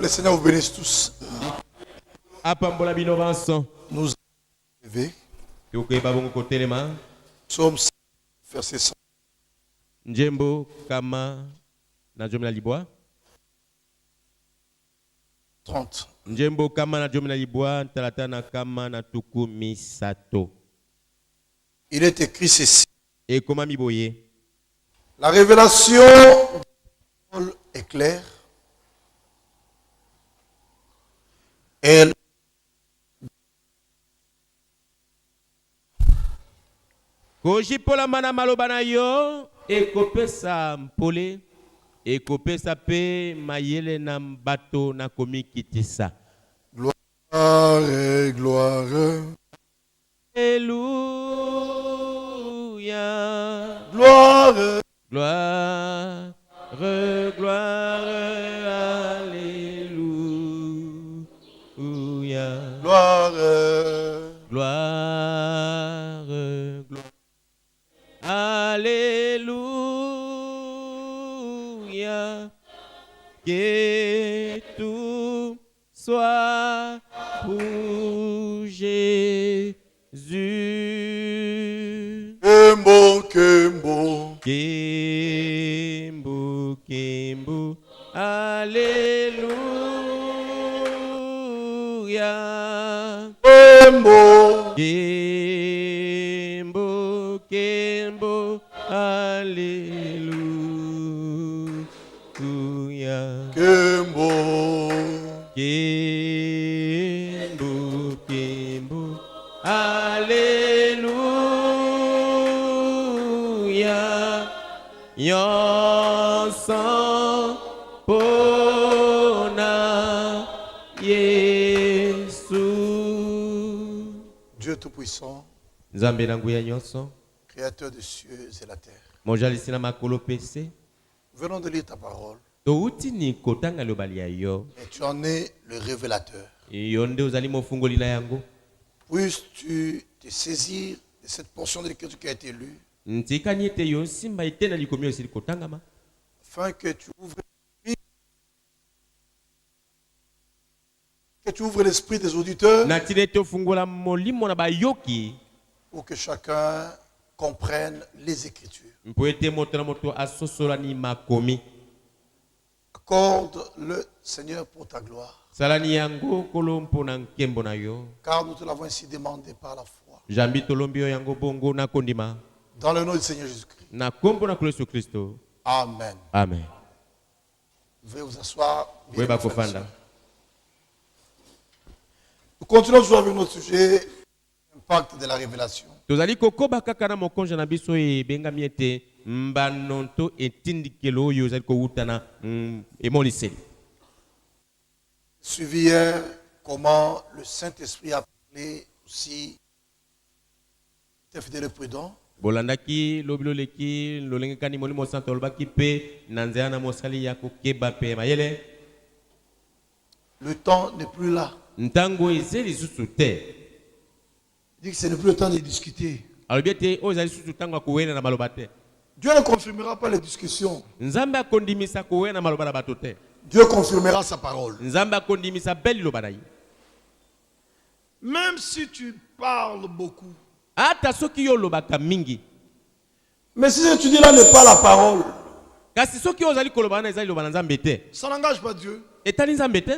le Seigneur vous bénisse tous. Nous lever. Psaume 5, verset 100. Njembo kama na jomela libwa 30. Njembo kama na jomela libwa talatana kama na tuku misato. Il est écrit ceci. Et comment miboye? La révélation est claire. Elle Kojipola mana malobana yo ekopesa mpole ekopesa pe mayele na mbato na komikitisa. Gloire et gloire. Alléluia. Gloire. Gloire, gloire, alléluia. Gloire. Gloire, gloire. Alléluia. Que tout soit pour Jésus. Kembo, Kembo. Kembo, Kembo. Alléluia. Kembo. Kembo, Kembo. Alléluia. Kembo. Kembo, Kembo. Alléluia. Yonsan pona Yesu. Dieu Tout-Puissant, Nzambe nangu ya nyonso, Créateur des cieux et la terre. mojalisi na makolo pese. Venons de lire ta parole. Touti ni kotanga lobali ya yo. Et tu en es le révélateur. Yonde ozali mofungoli na yango. Puisses-tu te saisir de cette portion de l'écriture qui a été lue, Ntikani ete yo simba ete na likomi osili kotangama. afin que tu ouvres l'esprit des auditeurs Na tileto fungola molimo na bayoki. pour que chacun comprenne les Écritures. Mpo ete moto na moto asosola ni makomi. Accorde-le, Seigneur, pour ta gloire. Salani yango kolompo na nkembo na yo. Car nous te l'avons ainsi demandé par la foi. Jambi tolombi yo yango bongo na kondima. Dans le nom du Seigneur Jésus-Christ. Na kombo na Kristo Kristo. Amen. Amen. Veuillez vous asseoir. Bien, Weba frères et kofanda. sœurs. Nous continuons toujours avec notre sujet, l'impact de la révélation. Tozali kokoba kaka na mokonja na biso ebengami ete mbanonto etindikelo oyo ozali kowuta na emoniseli. Suivi hier comment le Saint-Esprit a appelé aussi tes fidèles et prudents. Bolandaki lobilo leki lolenge kani molimo santo lobaki pe nanzea na mosali ya kokeba pe mayele. Le temps n'est plus là. Ntango ezeli susu te. Il dit que ce n'est plus le temps de discuter. Alobiete ozali susu tango kuwena na maloba te. Dieu ne confirmera pas les discussions. Nzambe akondimisa kuwena na maloba na bato te. Dieu confirmera sa parole. Nzambe akondimisa beli loba na ye. Même si tu parles beaucoup. Ata soki yo lobaka mingi. Mais si ce que tu dis là n'est pas la parole, Kasi soki ozali koloba na ezali loba na Nzambe te. ça n'engage pas Dieu. Etali Nzambe te.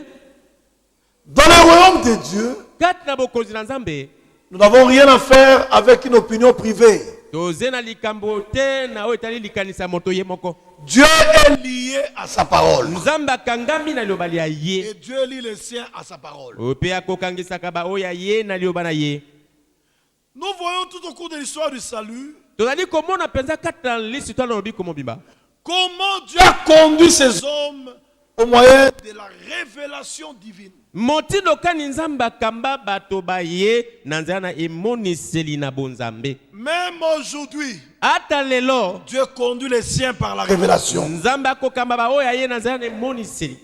Dans le royaume de Dieu, Kati na bokonzi na Nzambe. nous n'avons rien à faire avec une opinion privée. Toze na likambo te na oyo etali likanisa moto ye moko. Dieu est lié à sa parole. Nzambe akangami na liloba ya ye. Et Dieu lie les siens à sa parole. Ope akokangisaka ba oyo ya ye na liloba na ye. Nous voyons tout au cours de l'histoire du salut Tozali komona penza kati na lisitwa na lobi komo bimba. comment Dieu a conduit ces hommes au moyen de la révélation divine. Motindo kani Nzambe akamba bato ba ye na nzela na emoniseli na bonzambe. Même aujourd'hui, Ata lelo Dieu conduit les siens par la révélation. Nzambe akokamba ba oyo ya ye na nzela na emoniseli.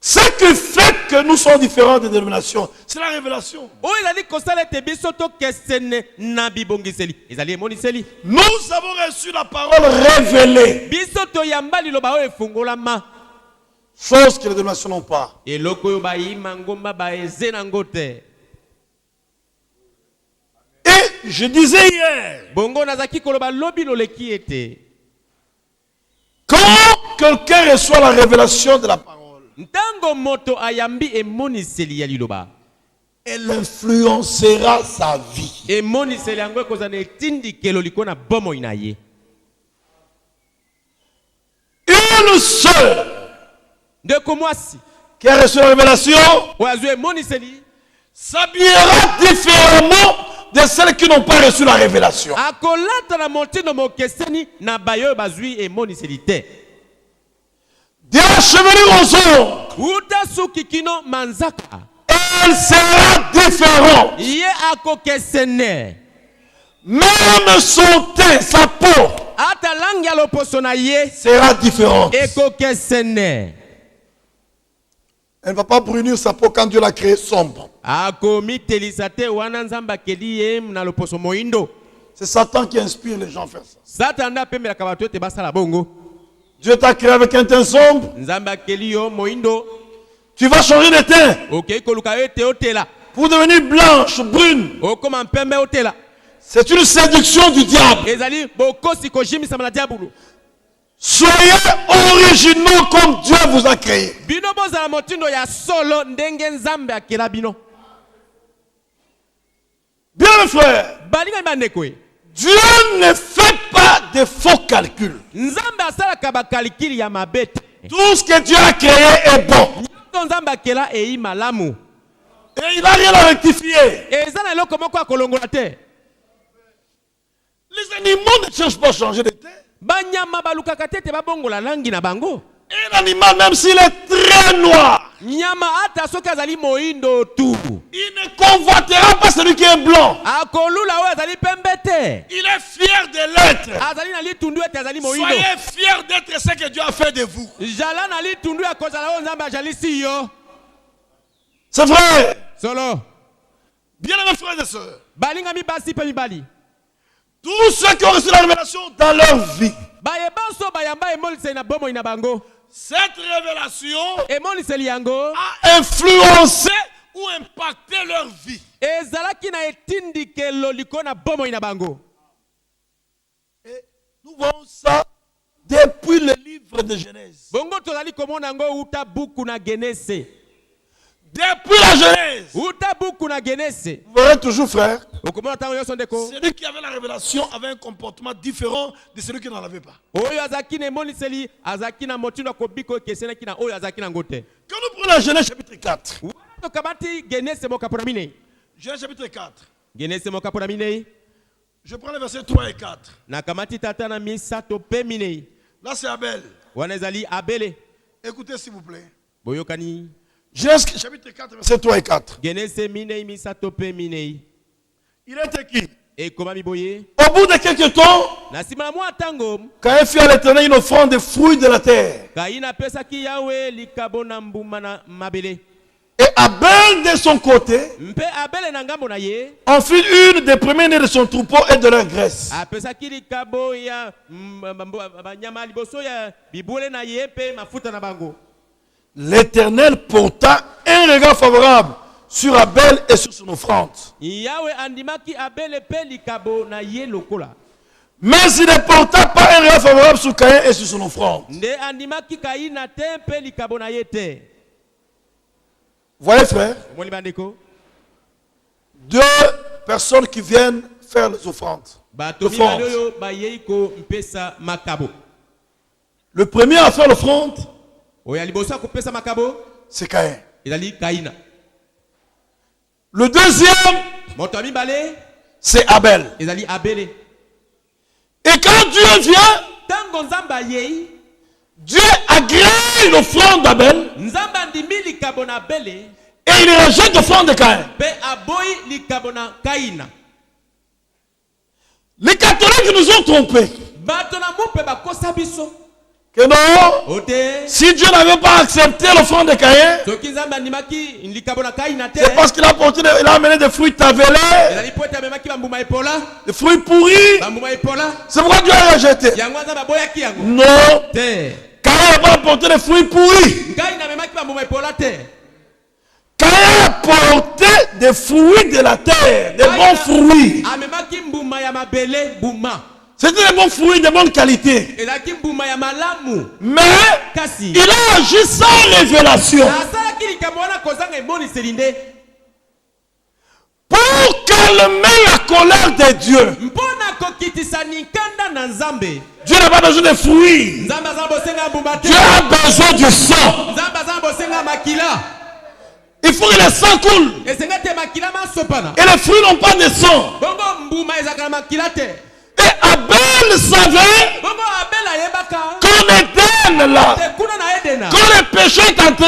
Ce qui fait que nous sommes différents des dénominations, c'est la révélation. Oyo ezali kosala ete biso tokesene na bibongiseli. Ezali emoniseli. Nous avons reçu la parole révélée. Biso toyamba liloba oyo efungolama. Chose que les dénominations n'ont pas. eloko oyo bayima ngomba baeze nango te. Et je disais hier, Bongo nazaki koloba lobi loleki ete quand quelqu'un reçoit la révélation de la parole, ntango moto ayambi emoniseli ya liloba, elle influencera sa vie. emoniseli yango ekozala na etindikelo liko na bomoi na ye. Une sœur Ndeko mwasi qui a reçu la révélation oyo azwi emoniseli s'habillera différemment de celles qui n'ont pas reçu la révélation. akolata na motindo mokeseni na bayo oyo bazwi emoniseli te. De la chevelure aux ongles, uta suki kino manzaka, elle sera différente. ye akokesene. Même son teint, sa peau Ata langi ya loposo na ye sera différente. ekokesene. Elle ne va pas brunir sa peau quand Dieu l'a créée sombre. Akomitelisa te wana nzambe akeli ye na loposo moindo. C'est Satan qui inspire les gens à faire ça. Satan nde apembelaka bato ete basala bongo. Dieu t'a créé avec un teint sombre. Nzambe akeli yo moindo. Tu vas changer de teint Okei koluka yo ete otela. pour devenir blanche, brune. Okoma mpembe otela. C'est une séduction du diable. Ezali bokosi kojimisama na diabulu. Soyez originaux comme Dieu vous a créé. Bino bozala motindo ya solo ndenge nzambe akela bino. Bien mes frères, Balinga bandeko e. Dieu ne fait pas de faux calculs. Nzambe asalaka bakalikili ya mabete. Tout ce que Dieu a créé est bon. Nyonso nzambe akela eyi malamu. Et il n'a rien à rectifier. Eza na eloko moko akolongola te. Les animaux ne cherchent pas à changer de teint. Banyama balukaka te te babongola langi na bango. Un animal, même s'il est très noir, Nyama ata soki azali moindo tu. il ne convoitera pas celui qui est blanc. Akolula oyo azali pembe te. Il est fier de l'être. Azali na litundu ete azali moindo. Soyez fiers d'être ce que Dieu a fait de vous. Jala na litundu ya kozala oyo nzambe ajalisi yo. C'est vrai. Solo. Bien mes frères et sœurs, Balinga mibasi pe mibali. tous ceux qui ont reçu la révélation dans leur vie, Bayebanso bayamba emoliseli na bomoi na bango. cette révélation Emoliseli yango a influencé ou impacté leur vie. ezalaki na etindikelo liko na bomoi na bango. Et nous voyons ça depuis le livre de Genèse. Bongo tozali komona yango uta buku na Genese. Depuis la Genèse, Uta buku na Genese. vous verrez toujours, frère, Okomona tango yo sondeko. celui qui avait la révélation avait un comportement différent de celui qui n'en avait pas. Oyo azaki na emoliseli azaki na motindo kobiko kesenaki na oyo azaki na ngote. Quand nous prenons la Genèse chapitre 4, Wana tokabati Genese mokapona minei. Genèse chapitre 4, Genese mokapona minei. je prends les versets 3 et 4. Na kamati tata na misato pe minei. Là, c'est Abel. Wana ezali Abele. Écoutez, s'il vous plaît. Boyokani. Genèse chapitre 4, versets 3 et 4. Genese minei misato pe minei. Il était qui? Et comment mi boye? Au bout de quelques temps, Na sima na mwa tango Caïn fit à l'Éternel une offrande de fruits de la terre. Kaina pesaki yawe likabo na mbuma na mabele. Et Abel, de son côté, Mpe Abele na ngambo na ye. en fit une des premiers-nés de son troupeau et de leur graisse. Apesaki likabo ya banyama liboso ya bibule na ye pe mafuta na bango. L'Éternel porta un regard favorable sur Abel et sur son offrande. Yawe andimaki Abele pe likabo na ye lokola. Mais il ne porta pas un regard favorable sur Caïn et sur son offrande. Nde andimaki Kaina te pe likabo na ye te. Voyez, frère, Moni bandeko. deux personnes qui viennent faire les offrandes. Bato L'offrande. mibale oyo bayei ko mpesa makabo. Le premier à faire l'offrande, Oya liboso akopesa makabo c'est Caïn. ezali Kaina. Le deuxième, Moto ya mibale c'est Abel. ezali Abele. Et quand Dieu vient, Tango nzambe ayei, Dieu agrée une offrande d'Abel nzambe andimi likabo na Abele et il rejette l'offrande de Caïn. pe aboyi likabo na Kaina. Les catholiques nous ont trompés. Bato na mupe bakosa biso. Que non, Ote si Dieu n'avait pas accepté l'offrande de Caïn, soki nzambe andimaki likabo na Kaina te. c'est parce qu'il a il a amené des fruits tavelés, Ezali po ete amemaki bambuma epola, des fruits pourris. bambuma epola. C'est pourquoi Dieu a rejeté. Yango nzambe aboyaki yango. Non, Te. Caïn n'a pas apporté des fruits pourris. Caïn amemaki bambuma epola te. Caïn a apporté des fruits de la terre, des bons fruits. Amemaki mbuma ya mabele buma. C'était des bons fruits de bonne qualité. Ezaki mbuma ya malamu. Mais Kasi il a agi sans révélation. asalaki likambo wana kozanga emoniseli nde. Pour calmer la colère de Dieu. Mpona kokitisa nikanda na Nzambe. Dieu n'a pas besoin de fruits. Nzambe azanga bosenga mbuma te. Dieu a besoin du sang. Nzambe azanga bosenga makila. Il faut que le sang coule. Esenga te makila masopana. Et les fruits n'ont pas de sang. Bongo mbuma ezaka na makila te. Et Abel savait Bongo Abel ayebaka. qu'en Éden là, Kuna na Edena. quand le péché est entré,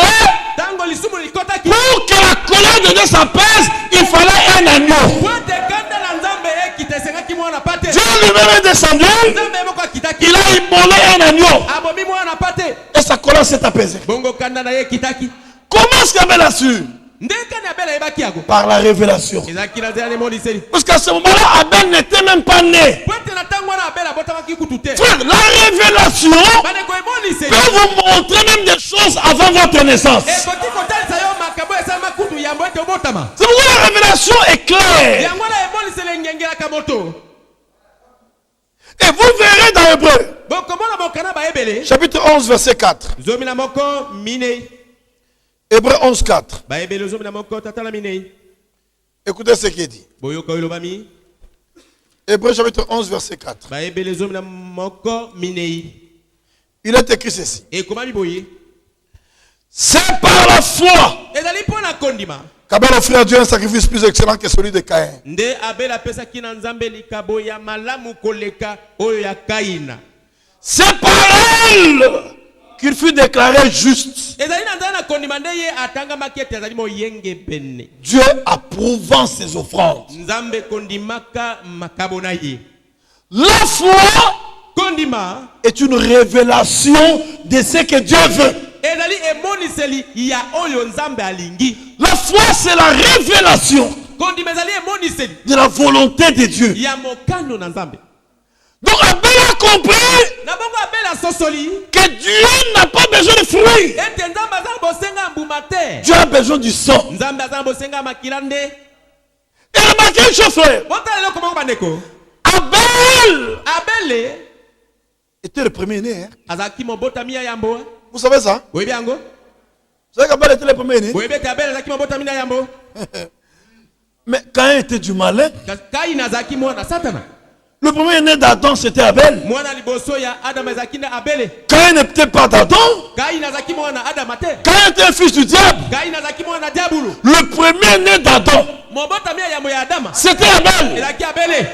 Tango lisumu likotaki. pour que la colère de Dieu s'apaise, il fallait un agneau. Pote kanda na Nzambe ekita esenga mwana pate. Dieu lui-même est descendu, Nzambe moko akitaki. il a immolé un agneau. Abomi mwana pate. Et sa colère s'est apaisée. Bongo kanda na ye kitaki. Comment est-ce qu'Abel a su? Ndeka na Abel ayebaki yako. Par la révélation. Ezaki na zela emoniseli. Parce qu'à ce moment-là, Abel n'était même pas né. Pote na tango wana Abel abotamaki kutu te. Frère, la révélation Bandeko emoniseli. peut vous montrer même des choses avant votre naissance. Ekoti kotalisa yo makambo esalama kutu yambo ete obotama. C'est pourquoi la révélation est claire. Yango na emoniseli ngengelaka moto. Et vous verrez dans Hébreu, Bokomona bokana ba ebele. chapitre 11, verset 4. Zomi na moko mine. Hébreu 11, 4. Ba ebele zomi na moko tata na mine. Écoutez ce qu'il dit. Boyoka oyo bami. Hébreu chapitre 11, verset 4. Ba ebele zomi na moko mine. Il est écrit ceci. Et comment boye? C'est par la foi Ezali pona kondima. qu'Abel offrit à Dieu un sacrifice plus excellent que celui de Caïn. Nde Abel apesaki na Nzambe likabo ya malamu koleka oyo ya Kaina. C'est par elle qu'il fut déclaré juste. Ezali na Nzambe na kondima nde ye atanga makete ezali moyenge pene. Dieu approuvant ses offrandes. Nzambe kondimaka makabo na ye. La foi Kondima est une révélation de ce que Dieu veut. ezali emoniseli ya oyo Nzambe alingi. La foi, c'est la révélation Kondima ezali emoniseli de la volonté de Dieu. ya mokano na Nzambe. Donc Abel a compris Na bongo Abel asosoli que Dieu n'a pas besoin de fruits. ete Nzambe azali bosenga mbuma te. Dieu a besoin du sang. Nzambe azali bosenga makila nde. Et remarquez une chose, frère. Botala eloko moko bandeko. Abel Abel était le premier-né. Hein. azalaki mobotami ya yambo. Vous savez ça? Oyebi yango? Vous savez qu'Abel était le premier-né? Oyebi ete Abel azalaki mobotami na yambo. Mais Caïn était du malin. Kaina azalaki mwana Satana. Le premier-né d'Adam, c'était Abel. Mwana liboso ya Adam azalaki na Abele. Caïn n'était pas d'Adam. Kaina azalaki mwana Adam te. Caïn était un fils du diable. Kaina azalaki mwana diabulu. Le premier-né d'Adam, Mobotami ya yambo ya Adam. c'était Abel. Ezalaki Abele.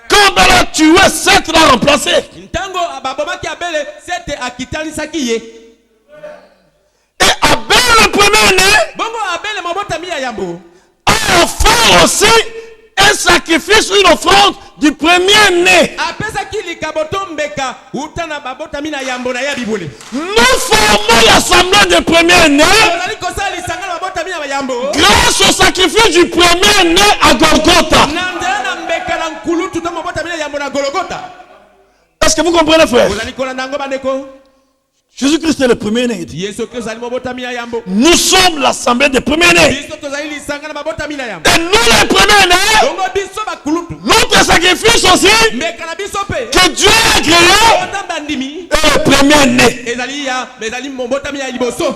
Quand Abel a tué, Seth l'a remplacé. Ntango babomaki Abele sete akitanisaki ye. Et Abel, le premier-né, Bongo Abele mobotami ya yambo. a offert aussi un sacrifice, une offrande du premier-né. Apesaki likaboto mbeka utana babotami na yambo na ya bibule. Nous formons l'assemblée des premiers-nés Ozali kosala lisanga na babotami na yambo. grâce au sacrifice du premier-né à Golgotha. Na nzela na mbeka na nkulutu to mobotami na yambo na Golgotha. Est-ce que vous comprenez, frère? Ozali kolanda ngo bandeko. Jésus-Christ est le premier-né. Yesu Kristo ali mobotami na yambo. Nous sommes l'assemblée des premiers-nés. Biso tozali lisanga na babotami na yambo. Et nous, les premiers-nés, Bongo biso bakulutu. notre sacrifice aussi, Mbeka na biso pe. que Dieu a créé, Otamba ndimi. est le premier-né. Ezali mobotami ya liboso.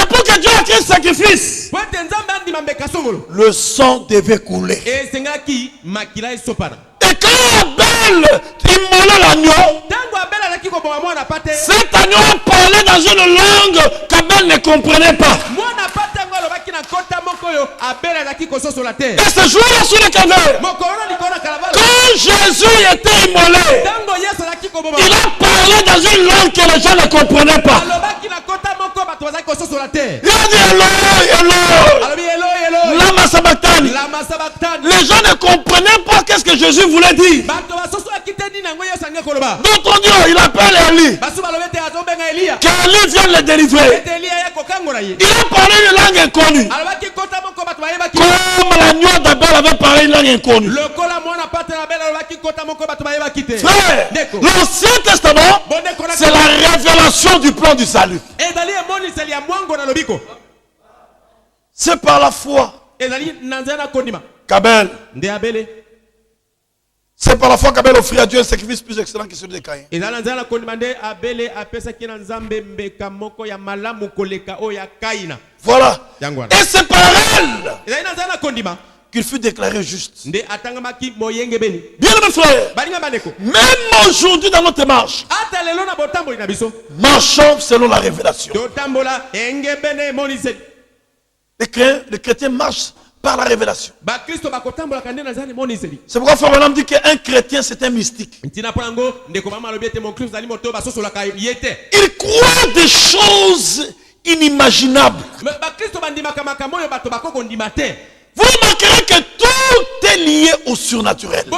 Et pour que Dieu ait créé ce sacrifice, Po ete Nzambe andima mbeka songolo. le sang devait couler. Esengaki makila esopana. Et quand Abel immolait l'agneau, Tango Abel alaki koboma mwana pate. cet agneau parlait dans une langue qu'Abel ne comprenait pas. Mwana pate ngo alobaki na kota moko yo Abel alaki kososola te. Et ce jour-là sur le calvaire, Mokolo likona kalavala. quand Jésus était immolé, Tango Yesu alaki koboma. il a parlé dans une langue que les gens ne comprenaient pas. Alobaki na kota moko bato bazaki kososola te. Il a dit Eloi, Eloi, Alobi Eloi. lama sabachthani. Lama sabachthani. Les gens ne comprenaient pas qu'est-ce que Jésus voulait dire. Bato basosola kiteni nango Yesu ange koloba. D'autres disent, il appelle Élie. Basu balobe te azobenga Elia. Qu'Élie vienne le délivrer. Ete Elia ya kokangola ye. Il a parlé une langue inconnue. Alobaki kota moko bato bayebaki. Comme l'agneau d'Abel avait parlé une langue inconnue. Lokola mwana Frère, l'Ancien Testament, c'est la révélation du plan du salut. C'est par la foi. Qu'Abel. C'est par la foi qu'Abel offrit à Dieu un sacrifice plus excellent que celui de Caïn. Voilà. Et c'est par elle qu'il fut déclaré juste. Bien mes frères, même aujourd'hui dans notre marche, marchons selon la révélation. Les chrétiens marchent par la révélation. C'est pourquoi Frère Branham dit qu'un chrétien c'est un mystique. Il croit des choses inimaginables. Vous remarquerez que tout est lié au surnaturel. Et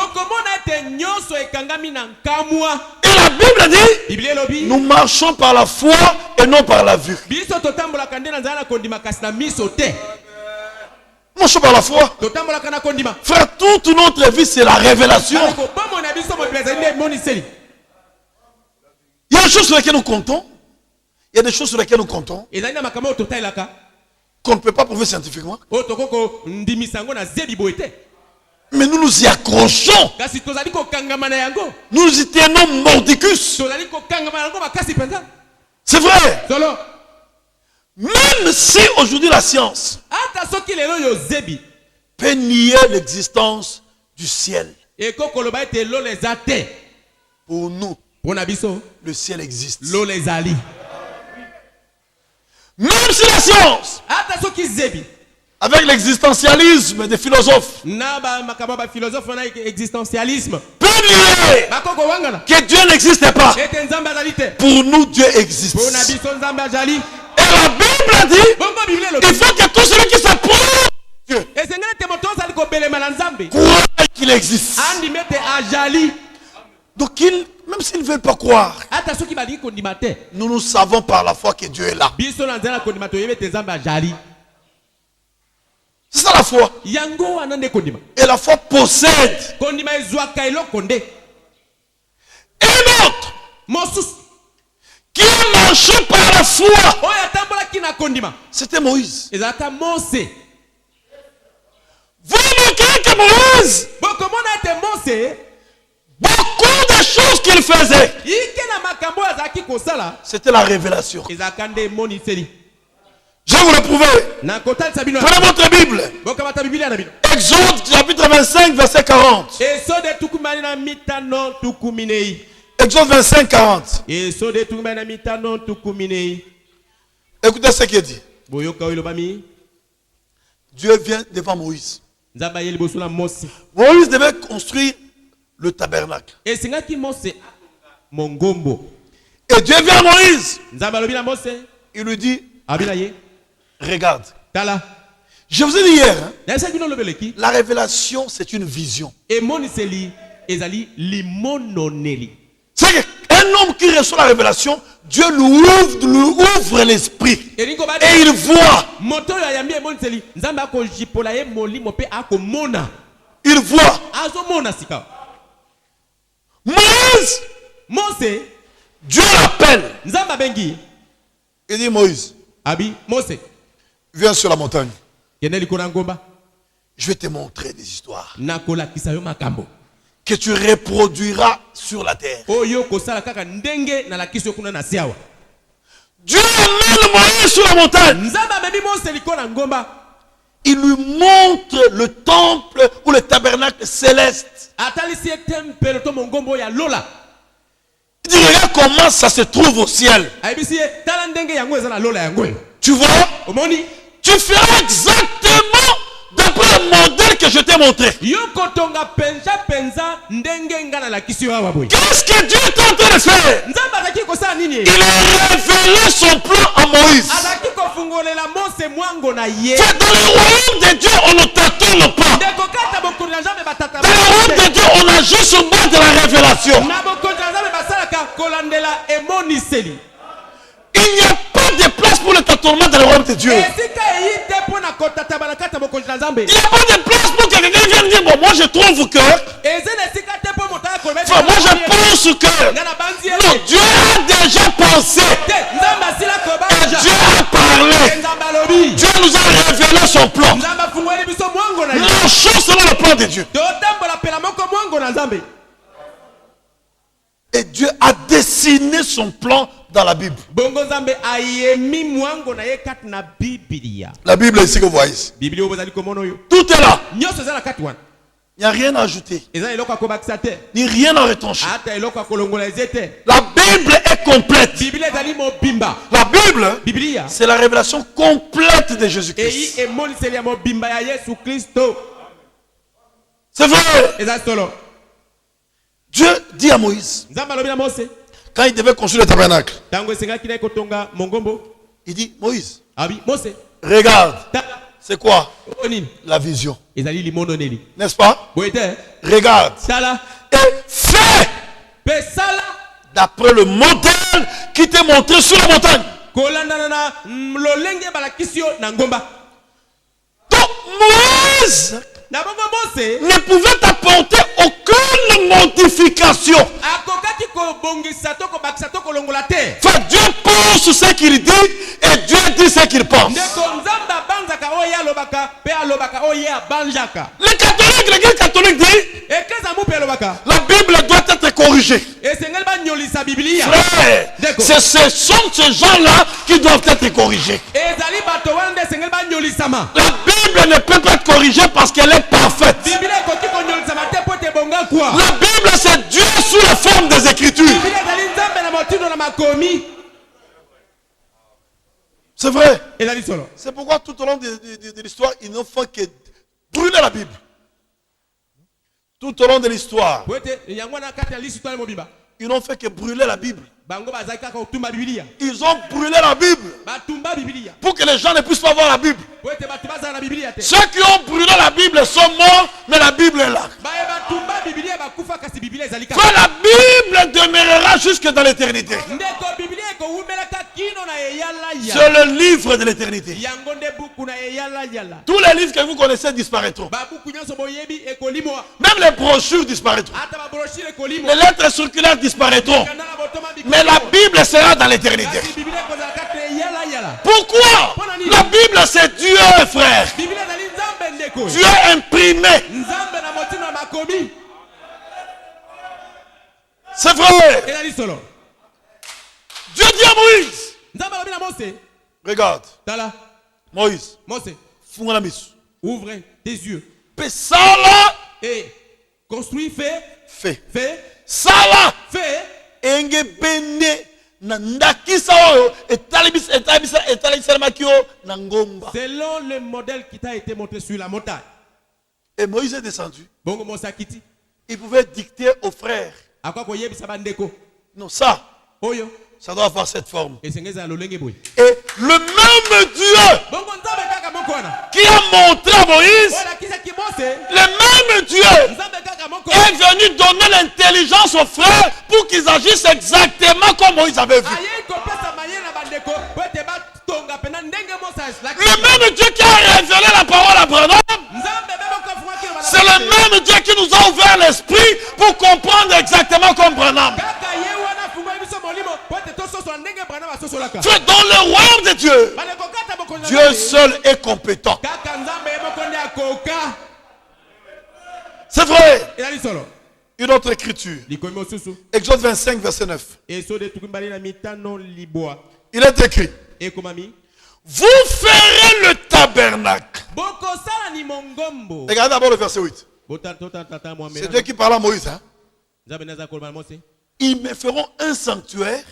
la Bible dit, nous marchons par la foi et non par la vue. Marchons par la foi. Frère, toute notre vie, c'est la révélation. Il y a des choses sur lesquelles nous comptons. Il y a des choses sur lesquelles nous comptons qu'on ne peut pas prouver scientifiquement. Mais nous nous y accrochons. Nous y tenons mordicus. C'est vrai. Même si aujourd'hui la science peut nier l'existence du ciel, pour nous, le ciel existe. Même si la science, avec l'existentialisme des philosophes, peut nier que Dieu n'existe pas, pour nous Dieu existe. Et la Bible dit, il faut que tout celui qui s'approche de Dieu croit qu'il existe. Donc même s'ils ne veulent pas croire, nous savons par la foi que Dieu est là. C'est ça la foi. Et la foi possède. Et l'autre qui a marché par la foi, c'était Moïse. Vous remarquez que Moïse, beaucoup de choses qu'il faisait, c'était la révélation. Je vais vous le prouver. Prenez votre Bible. Exode chapitre 25 verset 40. Exode 25 40. Écoutez ce qu'il dit. Dieu vient devant Moïse. Moïse devait construire le tabernacle. Et Dieu vient à Moïse. Il lui dit, regarde. Je vous ai dit hier, hein, la révélation c'est une vision. C'est qu'un homme qui reçoit la révélation, Dieu lui ouvre l'esprit et il voit. Il voit. Moïse, Dieu l'appelle. Il dit Moïse, viens sur la montagne. Je vais te montrer des histoires que tu reproduiras sur la terre. Dieu amène Moïse sur la montagne. Il lui montre le temple ou le tabernacle céleste. Il dit regarde comment ça se trouve au ciel. Tu vois? Tu feras exactement d'après le modèle que je t'ai montré. Qu'est-ce que Dieu est en train de faire? Il a révélé son plan à Moïse. C'est dans le royaume de Dieu, on ne tâtonne pas. Dans le royaume de Dieu, on agit sur base de la révélation. Il n'y a pas de place pour le tâtonnement dans le royaume de Dieu. Il n'y a pas de place pour que quelqu'un vienne dire, bon, moi je trouve que. Enfin, moi je pense que. Non, Dieu a déjà pensé. Et Dieu a parlé. Dieu nous a révélé son plan. La chose selon le plan de Dieu. Et Dieu a dessiné son plan dans la Bible. La Bible ici que vous voyez ici. Tout est là. Il n'y a rien à ajouter. Ni rien à retrancher. La Bible est complète. La Bible, c'est la révélation complète de Jésus-Christ. C'est vrai. Dieu dit à Moïse, quand il devait construire le tabernacle, il dit, Moïse, regarde, c'est quoi la vision? N'est-ce pas? Regarde et fais d'après le modèle qui t'est montré sur la montagne. Donc Moïse ne pouvait apporter aucune modification. Enfin, Dieu pense ce qu'il dit et Dieu dit ce qu'il pense. Les catholiques, l'Église catholique dit la Bible doit être corrigée. Frère, ce sont ces gens-là qui doivent être corrigés. La Bible ne peut pas être corrigée parce qu'elle est parfaite. La Bible, c'est Dieu sous la forme des Écritures. C'est vrai. C'est pourquoi tout au long de l'histoire, ils n'ont fait que brûler la Bible. Tout au long de l'histoire, ils n'ont fait que brûler la Bible. Ils ont brûlé la Bible pour que les gens ne puissent pas voir la Bible. Ceux qui ont brûlé la Bible sont morts, mais la Bible est là. Frère, la Bible demeurera jusque dans l'éternité. C'est le livre de l'éternité. Tous les livres que vous connaissez disparaîtront. Même les brochures disparaîtront. Les lettres circulaires disparaîtront. Mais la Bible sera dans l'éternité. Pourquoi? La Bible c'est Dieu, frère. Dieu imprimé. C'est vrai. Dieu dit à Moïse, regarde, Moïse, ouvre tes yeux. Pesala et construis, fais. Sala. Fais. Selon le modèle qui t'a été montré sur la montagne. Et Moïse est descendu. Il pouvait dicter aux frères. Non, ça doit avoir cette forme. Et le même Dieu qui a montré à Moïse, le même Dieu est venu donner l'intelligence aux frères pour qu'ils agissent exactement comme Moïse avait vu. Le même Dieu qui a révélé la parole à Branham, c'est le même Dieu qui nous a ouvert l'esprit pour comprendre exactement comme Branham. C'est dans le royaume de Dieu. Dieu seul est compétent. C'est vrai. Une autre écriture. Exode 25, verset 9. Il est écrit: vous ferez le tabernacle. Regardez d'abord le verset 8. C'est Dieu qui parle à Moïse. Hein? Ils me feront un sanctuaire.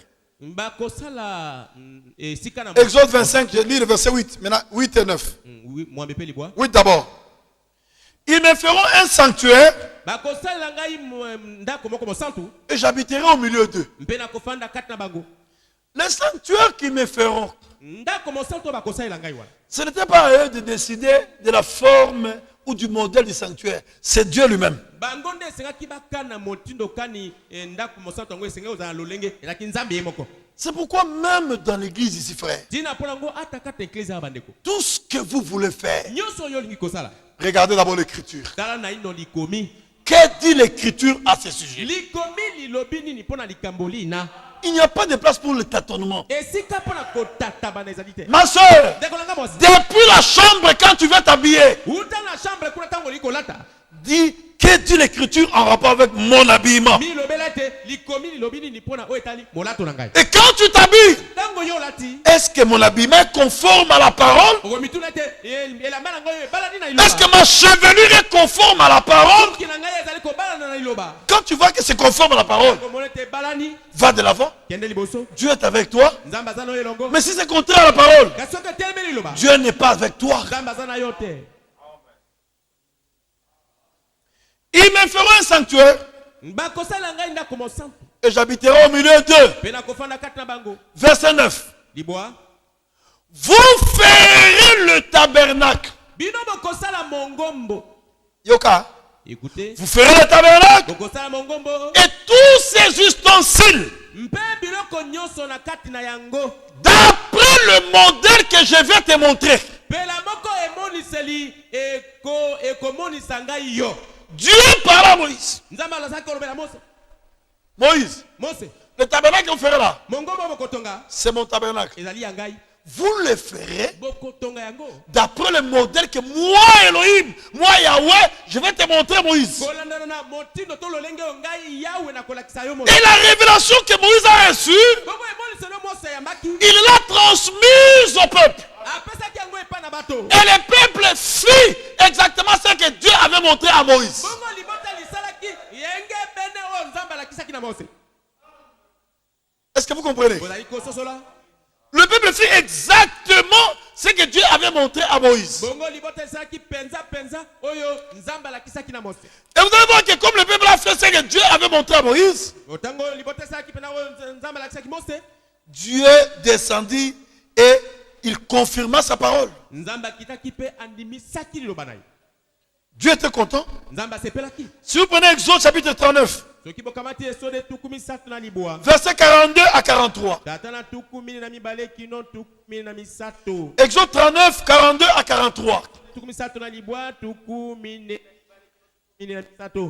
Exode 25, je lis le verset 8. Maintenant, 8 et 9. 8 d'abord. Ils me feront un sanctuaire. Et j'habiterai au milieu d'eux. Les sanctuaires qu'ils me feront, ce n'était pas à eux de décider de la forme ou du modèle du sanctuaire. C'est Dieu lui-même. C'est pourquoi même dans l'église ici, frère, tout ce que vous voulez faire, regardez d'abord l'écriture. Que dit l'écriture à ce sujet? Il n'y a pas de place pour le tâtonnement. Ma soeur, depuis la chambre quand tu veux t'habiller, dis, que dit l'écriture en rapport avec mon habillement? Et quand tu t'habilles, est-ce que mon habillement est conforme à la parole? Est-ce que ma chevelure est conforme à la parole? Quand tu vois que c'est conforme à la parole, va de l'avant. Dieu est avec toi. Mais si c'est contraire à la parole, Dieu n'est pas avec toi. Il me fera un sanctuaire et j'habiterai au milieu d'eux. Verset 9. Vous ferez le tabernacle. Yoka. Vous ferez le tabernacle et tous ses ustensiles d'après le modèle que je vais te montrer. Dieu parle à Moïse. Moïse, le tabernacle qu'on ferait là, c'est mon tabernacle. Vous le ferez d'après le modèle que moi, Elohim, moi, Yahweh, je vais te montrer, Moïse. Et la révélation que Moïse a reçue, il l'a transmise au peuple. Et le peuple fit exactement ce que Dieu avait montré à Moïse. Est-ce que vous comprenez? Le peuple fit exactement ce que Dieu avait montré à Moïse. Et vous allez voir que comme le peuple a fait ce que Dieu avait montré à Moïse, Dieu descendit et il confirma sa parole. Dieu était content. Si vous prenez Exode chapitre 39, verset 42 à 43. Exode 39, 42 à 43.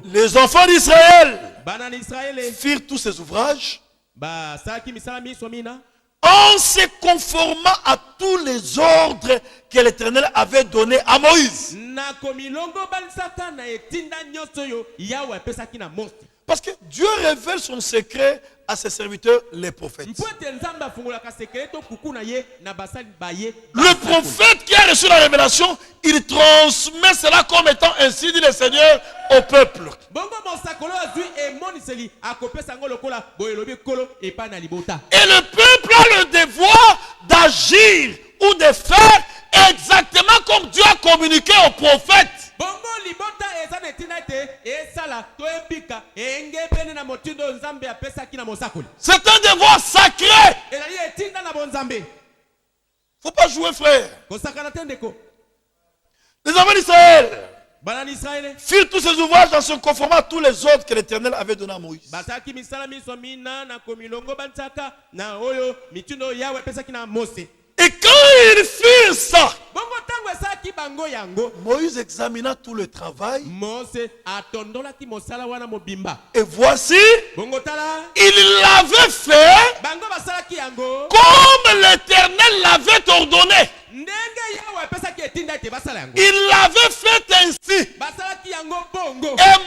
Les enfants d'Israël firent tous ces ouvrages en se conformant à tous les ordres que l'Éternel avait donnés à Moïse. Parce que Dieu révèle son secret à ses serviteurs, les prophètes. Le prophète qui a reçu la révélation, il transmet cela comme étant ainsi dit le Seigneur au peuple. Et le peuple a le devoir d'agir ou de faire exactement comme Dieu a communiqué aux prophètes. C'est un devoir sacré. Il ne faut pas jouer, frère. Les enfants d'Israël firent tous ces ouvrages en se conformant à tous les ordres que l'Éternel avait donnés à Moïse. Et quand ils firent ça, Moïse examina tout le travail. Et voici, il l'avait fait comme l'Éternel l'avait ordonné. Il l'avait fait ainsi. Et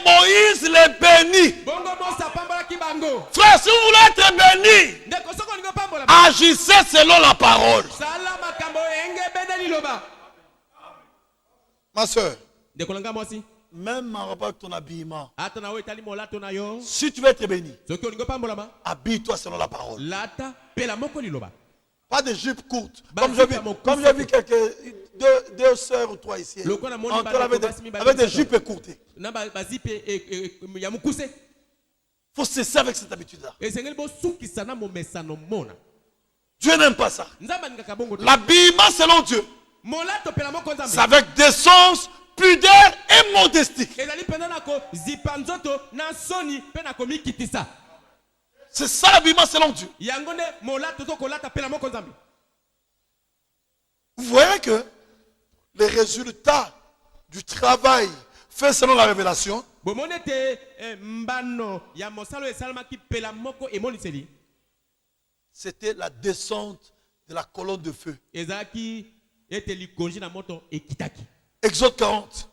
Moïse les bénit. Frère, si vous voulez être béni, agissez selon la parole. Ma soeur, même en rapport avec ton habillement, si tu veux être béni, habille-toi selon la parole. Pas de jupe courte. Comme j'ai vu quelques deux sœurs ou trois ici. Avec des jupes courtes. Il faut cesser avec cette habitude-là. Dieu n'aime pas ça. L'habillement selon Dieu, c'est avec décence, pudeur et modestie. c'est ça l'habillement selon Dieu. Vous voyez que les résultats du travail fait selon la révélation c'était la descente de la colonne de feu. Exode 40,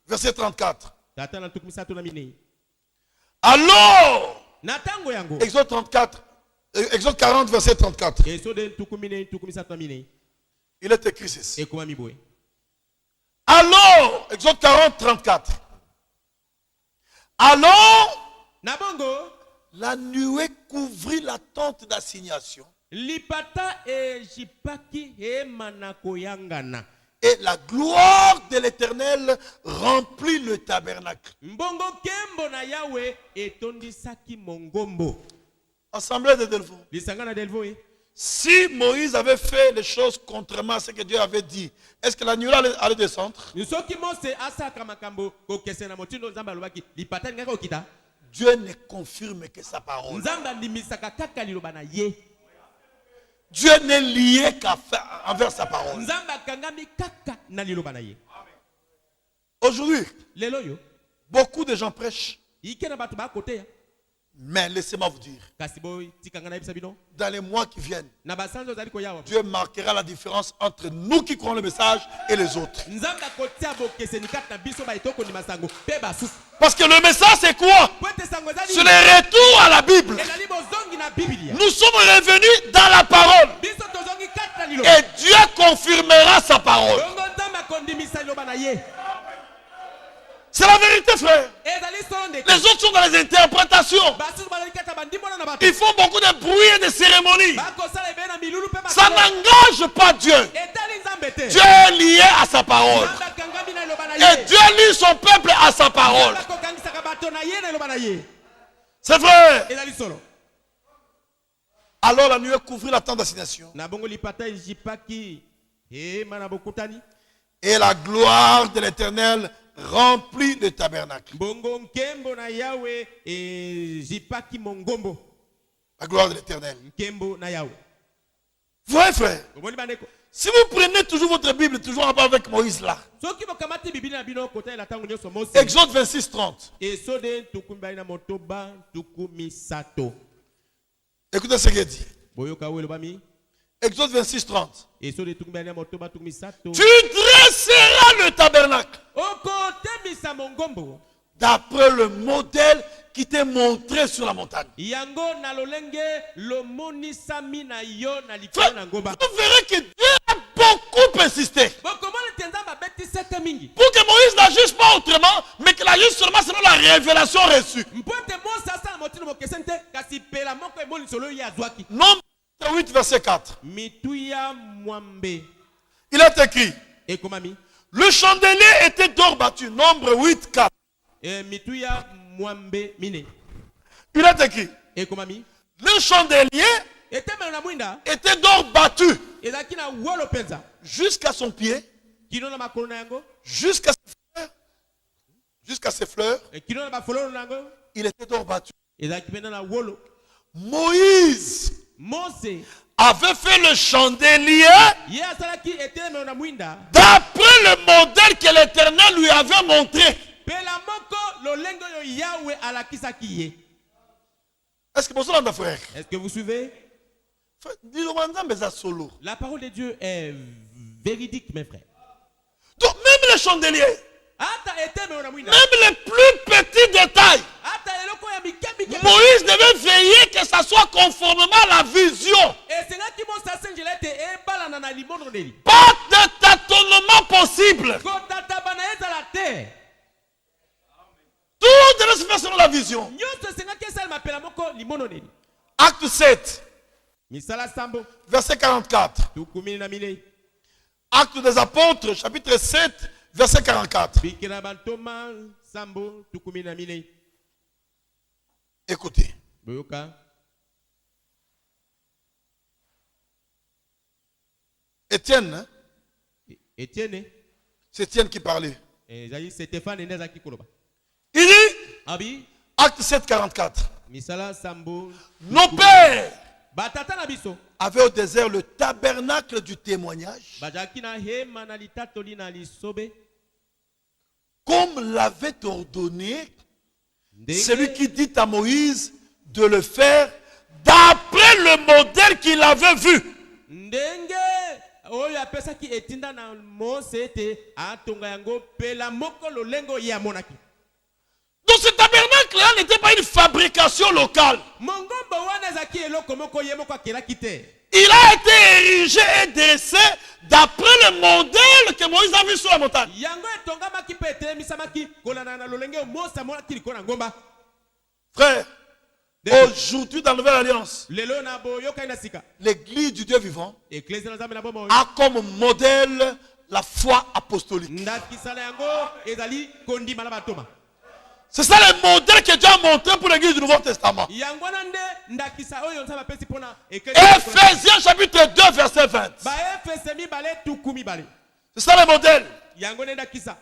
verset 34. Alors, Exode 34, Exode 40, verset 34. Il est écrit ceci. Alors, Exode 40, 34. Alors, la nuée couvrit la tente d'assignation. Et la gloire de l'Éternel remplit le tabernacle. Assemblée de Delvaux. Si Moïse avait fait les choses contrairement à ce que Dieu avait dit, est-ce que la nuée allait descendre? Dieu ne confirme que sa parole. Dieu n'est lié qu'envers sa parole. Aujourd'hui, beaucoup de gens prêchent. Mais laissez-moi vous dire, dans les mois qui viennent, Dieu marquera la différence entre nous qui croyons le message et les autres. Parce que le message c'est quoi? C'est le retour à la Bible. Nous sommes revenus dans la parole. Et Dieu confirmera sa parole. C'est la vérité, frère. Les autres sont dans les interprétations. Ils font beaucoup de bruit et de cérémonies. Ça n'engage pas Dieu. Dieu est lié à sa parole. Et Dieu lie son peuple à sa parole. C'est vrai. Alors la nuée couvrit la tente d'assignation. Et la gloire de l'Éternel remplit le tabernacle. La gloire de l'Éternel. Voyez, frère, si vous prenez toujours votre Bible, toujours en rapport avec Moïse là, Exode 26, 30. Écoutez ce qu'il dit. Exode 26, 30. Tu dresseras le tabernacle d'après le modèle qui t'est montré sur la montagne. Frère, vous verrez que Dieu a beaucoup insisté pour que Moïse n'agisse pas autrement, mais qu'il agisse seulement selon la révélation reçue. Nombre 8, verset 4. Il est écrit: le chandelier était d'or battu. Nombre 8, 4. Il est écrit: le chandelier était d'or battu jusqu'à son pied, jusqu'à ses fleurs. Il était d'or battu. Moïse avait fait le chandelier d'après le modèle que l'Éternel lui avait montré. Est-ce que vous êtes frère? Est-ce que vous suivez? La parole de Dieu est véridique, mes frères. Donc même le chandelier, même les plus petits détails, Moïse devait veiller que ça soit conformément à la vision. Pas de tâtonnement possible. Tout devait se faire selon la vision. Acte 7, verset 44. Acte des apôtres, chapitre 7, verset 44. Écoutez. Étienne, hein? C'est Étienne qui parlait. Il dit: Acte 7, 44. Misala sambo. Nos pères Batata na biso. avaient au désert le tabernacle du témoignage, Bajaki na hema na litatoli na lisobe. comme l'avait ordonné Ndenge celui qui dit à Moïse de le faire d'après le modèle qu'il avait vu. ndenge oyo apesaki etinda na Mose ete atonga yango pela moko lolengo ya monaki. Donc ce tabernacle-là n'était pas une fabrication locale. Mongombo wana zaki eloko moko ye moko akelaki te. Il a été érigé et dressé d'après le modèle que Moïse a vu sur la montagne. Yango etongamaki pe etelemisamaki kolanda na lolenge oyo Mose amonaki likolo na ngomba. Frère, aujourd'hui dans la Nouvelle Alliance, Lelo na boyokai na sika. l'Église du Dieu vivant Eklesi na Nzambe na bomoi. a comme modèle la foi apostolique. Ndakisala yango ezali kondima na batoma. C'est ça le modèle que Dieu a montré pour l'Église du Nouveau Testament. Yango nande ndakisa oyo Nzambe apesi pona Éphésiens chapitre 2 verset 20. ba Efese mibale tukumi bale. C'est ça le modèle. Yango ne ndakisa.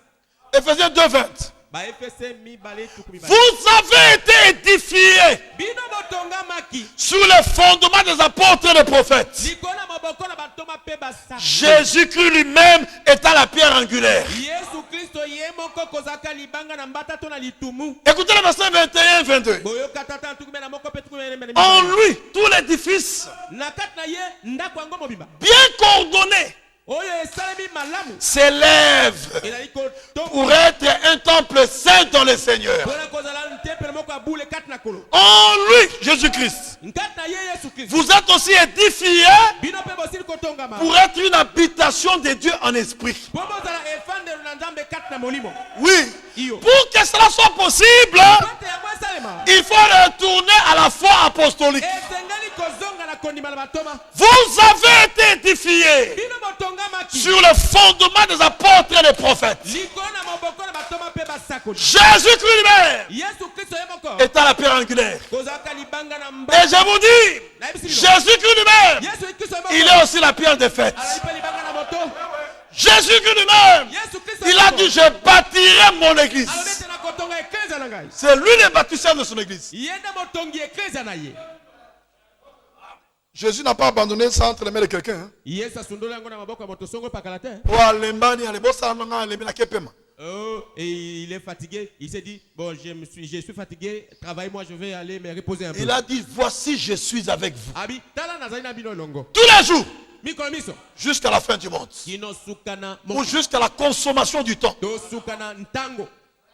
Éphésiens 2 20. Ba Efese mibale tukumi bale. Vous avez été édifiés Bino botonga maki. sur le fondement des apôtres et des prophètes. Likona maboko na batoma pe basa. Jésus-Christ lui-même étant la pierre angulaire. Yesu Kristo ye moko kozaka libanga na mbata to na litumu. Écoutez le verset 21 et 22. Boyoka tata tukumi na moko pe tukumi na. En lui, tout l'édifice, Nakat na ye ndako yango mobimba. bien coordonné, Oyo esalemi malamu. s'élève Elali ko to pour être un temple saint dans le Seigneur. pona kozala ntempele moko abule kat na kolo. En lui, Jésus-Christ, Nkat na ye Yesu Kristo. vous êtes aussi édifiés Bino pe bosili kotongama. pour être une habitation de Dieu en esprit. Po bozala efandelo na Nzambe kat na molimo. Oui, Iyo. pour que cela soit possible, Kote yango esalema. il faut retourner à la foi apostolique. Esengeli kozonga na kondima na batoma. Vous avez été édifiés Bino botonga maki. sur le fondement des apôtres et des prophètes. Likona maboko na batoma pe basakoli. Jésus-Christ lui-même Yesu Kristo ye moko. étant la pierre angulaire. Kozaka libanga na Et mba. je vous dis, Jésus-Christ lui-même, Yesu Kristo ye moko. il est aussi la pierre des fêtes. Alali pe libanga na moto. Jésus-Christ lui-même, Yesu Kristo. il a dit, je bâtirai mon église. Alobi ete na kotonga eklezia na ngai. C'est lui le bâtisseur de son église. Ye nde motongi eklezia na ye. Jésus n'a pas abandonné ça entre les mains de quelqu'un. Hein? Yesu asundoli yango na maboko ya moto songo pakala te. Oh, alembani, alebosa, nanga, alembina, kepema. Oh, et il est fatigué. Il s'est dit, bon, je suis fatigué. Travaille-moi, je vais aller me reposer un peu. Il a dit, voici, je suis avec vous. Abi, tala nazali na bino longo. Tous les jours, Mikolo miso. jusqu'à la fin du monde. Kino sukana Ou mo. jusqu'à la consommation du temps. Do sukana ntango.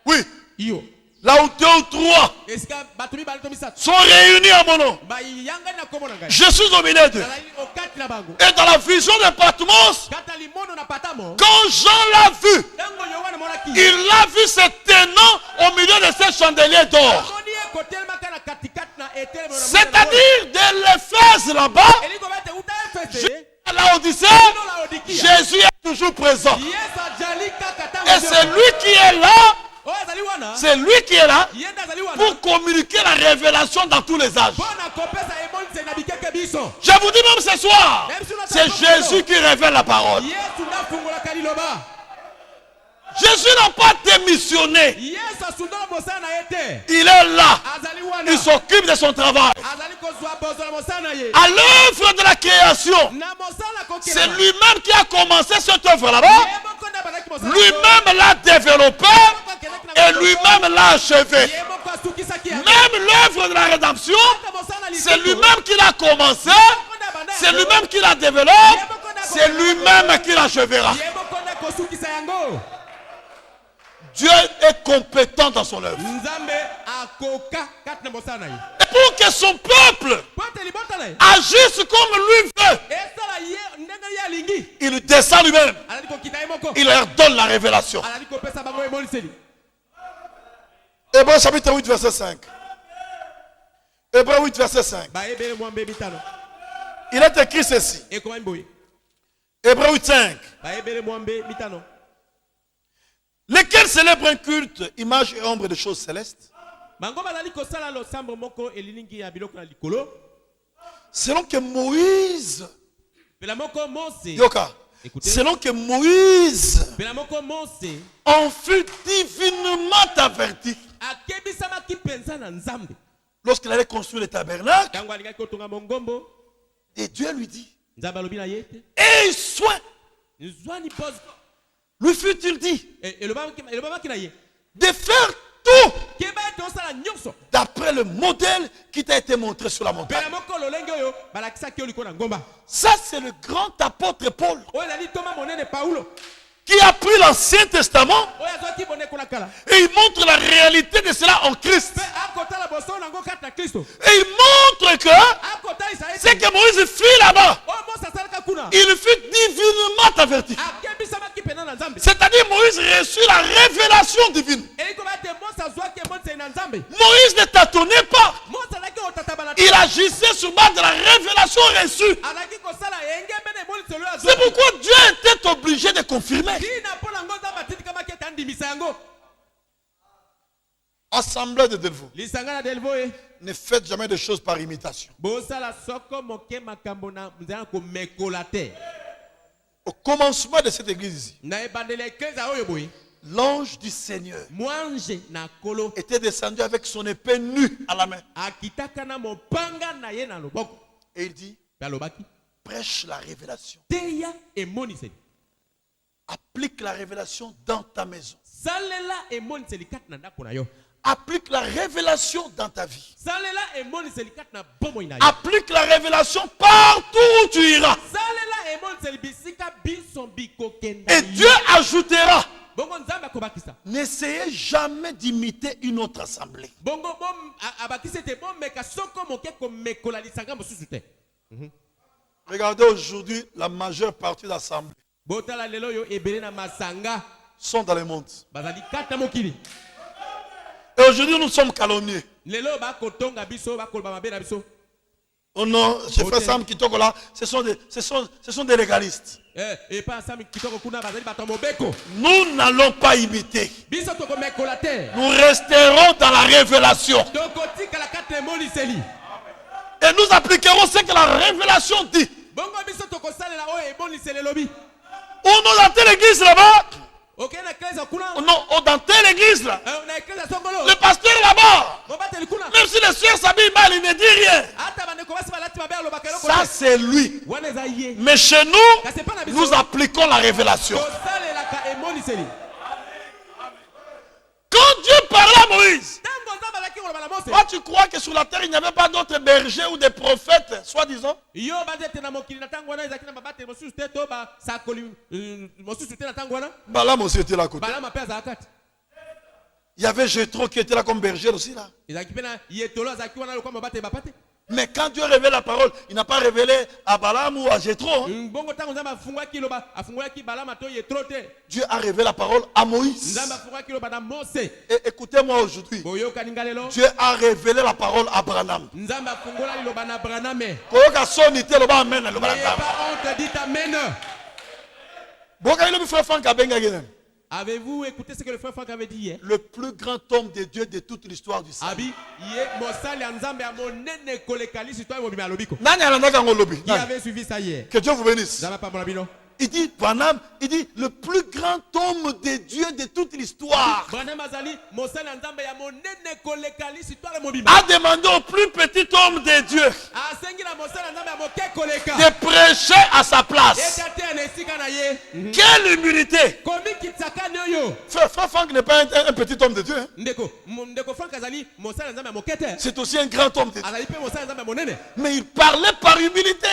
Oui, Iyo. là où 2 ou 3 Eska batumi balto misatu. sont réunis à mon nom. Ba yanga na komo na ngai. Je suis au milieu d'eux. Nazali okati na bango. Et dans la vision de Patmos, Kata limono na patamo. quand Jean l'a vu, Tango yowana monaki. il l'a vu se tenant au milieu de ces chandeliers d'or. Moni e kotel makana katikati na etel mo na. C'est-à-dire de l'Éphèse là-bas, Eliko bate uta efese. à la Odyssée, Jésus est toujours présent. Yesu ajali kaka tango. Et c'est lui qui est là, Oh azali wana. c'est lui qui est là Yenda azali wana. pour communiquer la révélation dans tous les âges. Bona kopesa emonise na bikeke biso. Je vous dis même ce soir, c'est Jésus qui révèle la parole. Yesu nafungolaka liloba. Jésus n'a pas démissionné. Yesu asundolo mosala na ye te. Il est là. Azali wana. Il s'occupe de son travail. Azali kozwa bozo na mosala na ye. À l'œuvre de la création, Na mosala kokela. c'est lui-même qui a commencé cette œuvre là-bas. Ye moko nde abandaki mosala. Lui-même l'a développé et lui-même l'a achevé. Ye moko asukisaki yango. Même l'œuvre de la rédemption, Na mosala na c'est lisungu. lui-même qui l'a commencé, Moko nde abanda c'est yango. lui-même qui la développe, c'est lui-même qui l'achèvera. Ye moko nde kosukisa yango. Dieu est compétent dans son œuvre. Nzambe akoka kati na mosala na ye. Et pour que son peuple Po ete libota na ye. agisse comme lui veut, Esala ye ndenge ye alingi. il descend lui-même. Alali kokita ye moko. Il leur donne la révélation. Alali kopesa bango emoniseli. Hébreux chapitre 8 verset 5. Hébreux 8 verset 5. Bayebele mwambe bitano. Il est écrit ceci. Ekomami boye. Hébreux 8 5. Bayebele mwambe bitano. Lesquels célèbrent un culte, image et ombre des choses célestes, Bango bazali kosala losambo moko elilingi ya biloko na likolo. selon que Moïse, Pela moko Mose. Yoka, Écoutez. selon que Moïse Pela moko Mose. en fut divinement averti Lorsqu'il allait construire le tabernacle, et Dieu lui dit, aie soin. Lui fut-il dit de faire tout d'après le modèle qui t'a été montré sur la montagne. Ça, c'est le grand apôtre Paul qui a pris l'Ancien Testament et il montre la réalité de cela en Christ. Et il montre que ce que Moïse fit là-bas, il fut divinement averti. C'est-à-dire Moïse reçut la révélation divine. Moïse ne tâtonnait pas. Il agissait sur base de la révélation reçue. C'est pourquoi Dieu était obligé de confirmer. Assemblée de Delvaux, ne faites jamais de choses par imitation. Au commencement de cette église ici, l'ange du Seigneur était descendu avec son épée nue à la main. Et il dit, prêche la révélation. Applique la révélation dans ta maison. Applique la révélation dans ta vie. Applique la révélation partout où tu iras. Et Dieu ajoutera. N'essayez jamais d'imiter une autre assemblée. Regardez aujourd'hui la majeure partie d'assemblées sont dans le monde. Et aujourd'hui nous sommes calomniés. Oh non, chez Frère Sam Kitoko là, ce sont des légalistes. Nous n'allons pas imiter. Nous resterons dans la révélation. Et nous appliquerons ce que la révélation dit. Ou nous dans telle église là-bas. Non, dans telle église là. Le pasteur là-bas. Même si le soeur s'habille mal, il ne dit rien. Ça c'est lui. Mais chez nous, nous appliquons la révélation. Quand Dieu parlait à Moïse, toi tu crois que sur la terre il n'y avait pas d'autres bergers ou des prophètes, soi-disant? Balaam aussi était là à côté. Il y avait Jéthro qui était là comme berger aussi là. Mais quand Dieu révèle la parole, il n'a pas révélé à Balaam ou à Jéthro. Dieu a révélé la parole à Moïse. Et écoutez-moi aujourd'hui. Dieu a révélé la parole à Branham. Avez-vous écouté ce que le frère Franck avait dit hier? Le plus grand homme de Dieu de toute l'histoire du salut. Qui avait suivi ça hier? Que Dieu vous bénisse. Il dit, Branham, il dit, le plus grand homme de Dieu de toute l'histoire a demandé au plus petit homme de Dieu de prêcher à sa place. Quelle humilité! Frère Franck n'est pas un petit homme de Dieu. Hein? C'est aussi un grand homme de Dieu. Mais il parlait par humilité.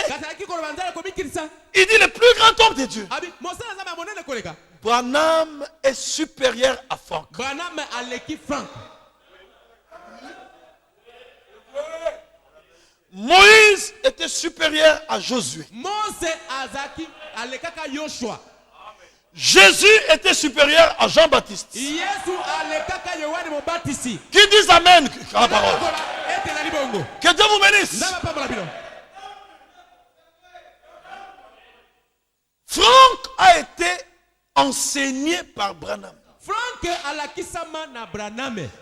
Il dit le plus grand homme de Dieu. Branham est supérieur à Franck. Moïse était supérieur à Josué. Jésus était supérieur à Jean-Baptiste. Qui disent Amen à la parole. Que Dieu vous bénisse. Franck a été enseigné par Branham.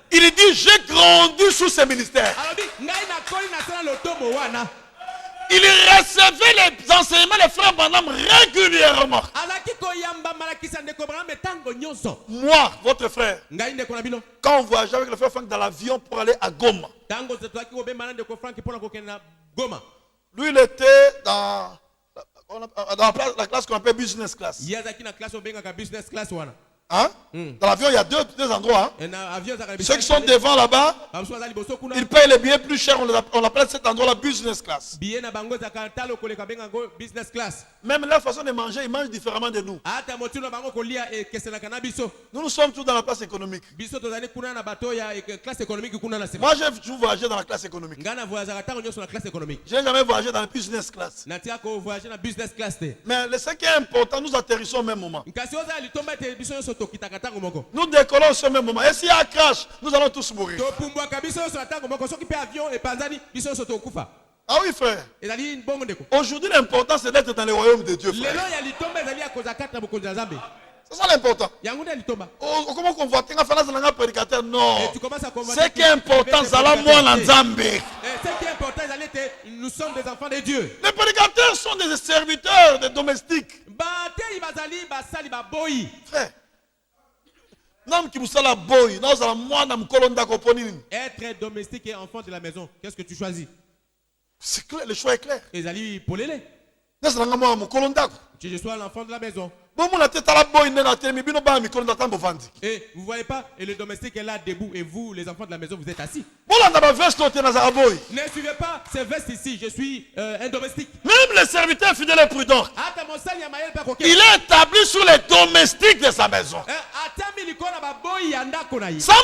Il dit, j'ai grandi sous ce ministère. Il recevait les enseignements des frères Branham régulièrement. Moi, votre frère, quand on voyageait avec le frère Frank dans l'avion pour aller à Goma, lui il était dans la classe qu'on appelle business class. Hein? Dans l'avion, il y a deux endroits. Hein? Ceux qui sont devant là-bas, ils payent les billets plus chers. On appelle cet endroit-là business class. Même leur façon de manger, ils mangent différemment de nous. Nous sommes tous dans la classe économique. Moi, j'ai toujours voyagé dans la classe économique. Je n'ai jamais voyagé dans la business class. Mais ce qui est important, nous atterrissons au même moment. Nous décollons au même moment. Et s'il y a un crash, nous allons tous mourir. Ah oui, frère. Aujourd'hui, l'important, c'est d'être dans le royaume de Dieu, frère. C'est ça l'important. Comment on voit un prédicateur? Non. Ce qui est important, c'est la moi l'enzambé. Nous sommes des enfants de Dieu. Les prédicateurs sont des serviteurs, des domestiques. Frère. Être domestique et enfant de la maison, qu'est-ce que tu choisis? C'est clair, le choix est clair. Je sois l'enfant de la maison. Et vous voyez pas, et le domestique est là debout, et vous, les enfants de la maison, vous êtes assis. Ne suivez pas ces vestes ici, je suis un domestique. Même les serviteurs fidèles et prudents, il est établi sur les domestiques de sa maison. Sam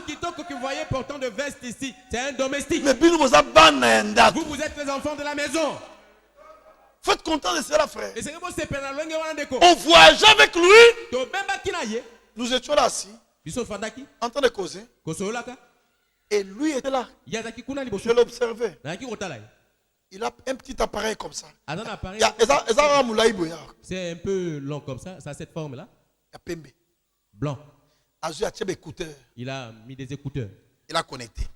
Kitoko que vous voyez portant de veste ici, c'est un domestique. Vous, vous êtes les enfants de la maison. Faites content de cela, frère. On voyageait avec lui. Nous étions là assis, en train de causer. Et lui était là. Je l'observais. Il a un petit appareil comme ça. C'est un peu long comme ça. Ça a cette forme-là. Blanc. Il a mis des écouteurs. Il a connecté.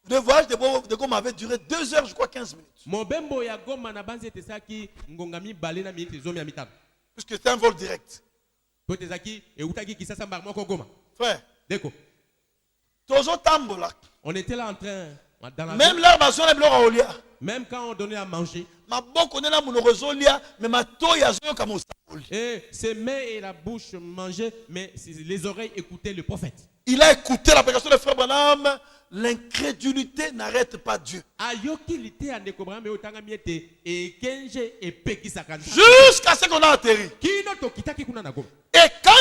Le voyage de Goma avait duré 2 heures, je crois, 15 minutes. Puisque c'était un vol direct. Frère, on était là en train. Même là, même quand on donnait à manger. Et ses mains et la bouche mangeaient, mais les oreilles écoutaient le prophète. Il a écouté la prédication de frère Branham. L'incrédulité n'arrête pas Dieu. Jusqu'à ce qu'on a atterri. Et quand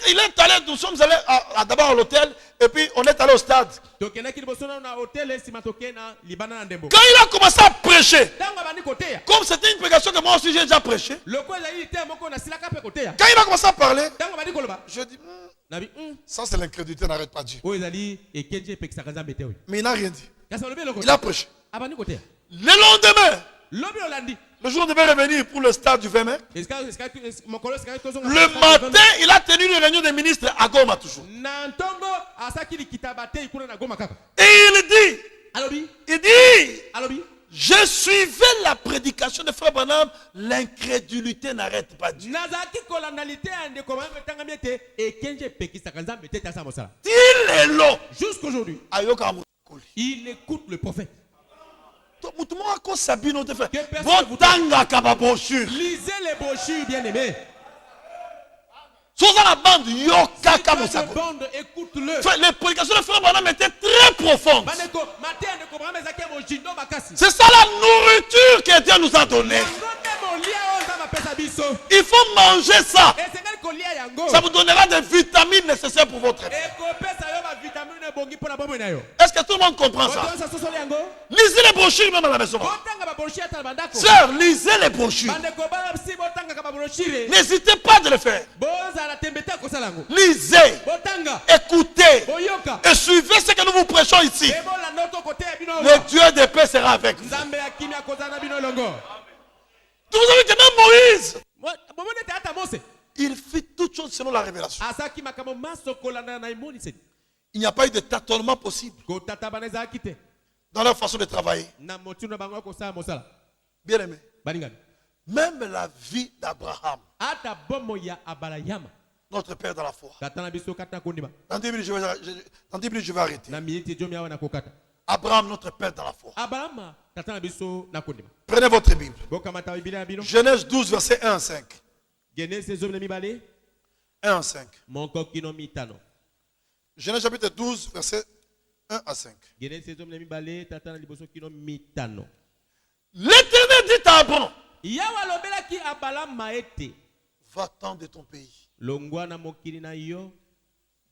il est allé, nous sommes allés d'abord à l'hôtel et puis on est allé au stade. Quand il a commencé à prêcher, comme c'était une prédication que moi aussi j'ai déjà prêché, quand il a commencé à parler, je dis, ça c'est l'incrédulité n'arrête pas Dieu. Mais il n'a rien dit. Il a prêché. Le lendemain, le jour devait revenir pour le stade du 20 mai. Le matin, il a tenu une réunion des ministres à Goma toujours. Et il dit, je suivais la prédication de frère Branham, l'incrédulité n'arrête pas Dieu. Il est long. Jusqu'aujourd'hui, il écoute le prophète. Lisez les brochures, bien aimés. La bande, écoute-le. Les prédications de frère Branham étaient très profondes. C'est ça la nourriture que Dieu nous a donnée. Il faut manger ça. Ça vous donnera des vitamines nécessaires pour votre vie. Est-ce que tout le monde comprend ça? Lisez les brochures même à la maison. Sœur, lisez les brochures. N'hésitez pas de le faire. Lisez, écoutez et suivez ce que nous vous prêchons ici. Le Dieu de paix sera avec vous. Vous avez que même Moïse, il fit toutes choses selon la révélation. Il n'y a pas eu de tâtonnement possible. dans leur façon de travailler. Bien aimé. Même la vie d'Abraham, notre père dans la foi. Dans 10 minutes, je vais arrêter. Abraham, notre père dans la foi. Prenez votre Bible. Genèse 12, verset 1 à 5. 1 à 5. Genèse chapitre 12, verset 1 à 5. L'Éternel dit à Abraham, va-t'en de ton pays,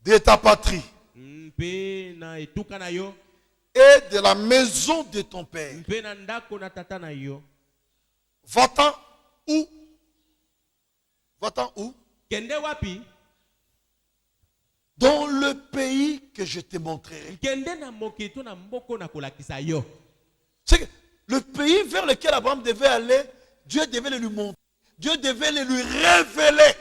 de ta patrie et de la maison de ton père. Va-t'en où? Va-t'en où? Dans le pays que je te montrerai. C'est que le pays vers lequel Abraham devait aller, Dieu devait le lui montrer. Dieu devait le lui révéler.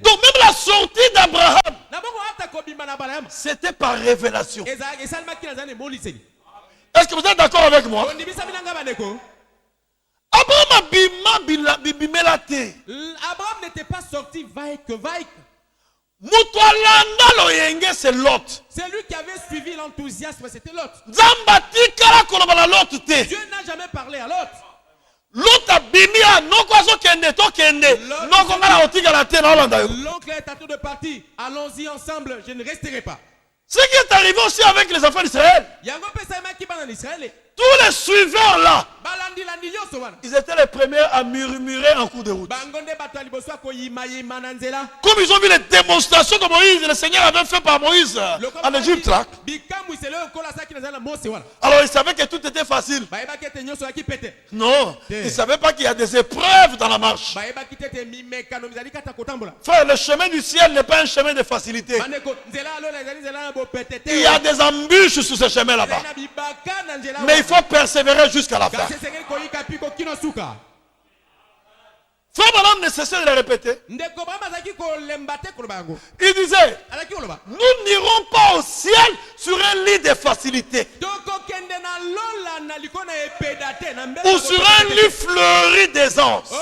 Donc même la sortie d'Abraham, c'était par révélation. Est-ce que vous êtes d'accord avec moi? Abraham n'était pas sorti vaille que vaille. C'est Lot. C'est lui qui avait suivi l'enthousiasme, c'était Lot. Dieu n'a jamais parlé à Lot. L'oncle est à tour de partie. Allons-y ensemble, je ne resterai pas. Ce qui est arrivé aussi avec les enfants d'Israël. Tous les suiveurs là, ils étaient les premiers à murmurer en cours de route. Comme ils ont vu les démonstrations que Moïse, le Seigneur avait fait par Moïse en Égypte là. Alors ils savaient que tout était facile. Non, ils ne savaient pas qu'il y a des épreuves dans la marche. Frère, le chemin du ciel n'est pas un chemin de facilité. Il y a des embûches sur ce chemin là-bas. Mais il faut persévérer jusqu'à la fin. Frère Branham ne cessait de le répéter. Il disait, nous n'irons pas au ciel sur un lit de facilité ou sur un lit fleuri d'aisance.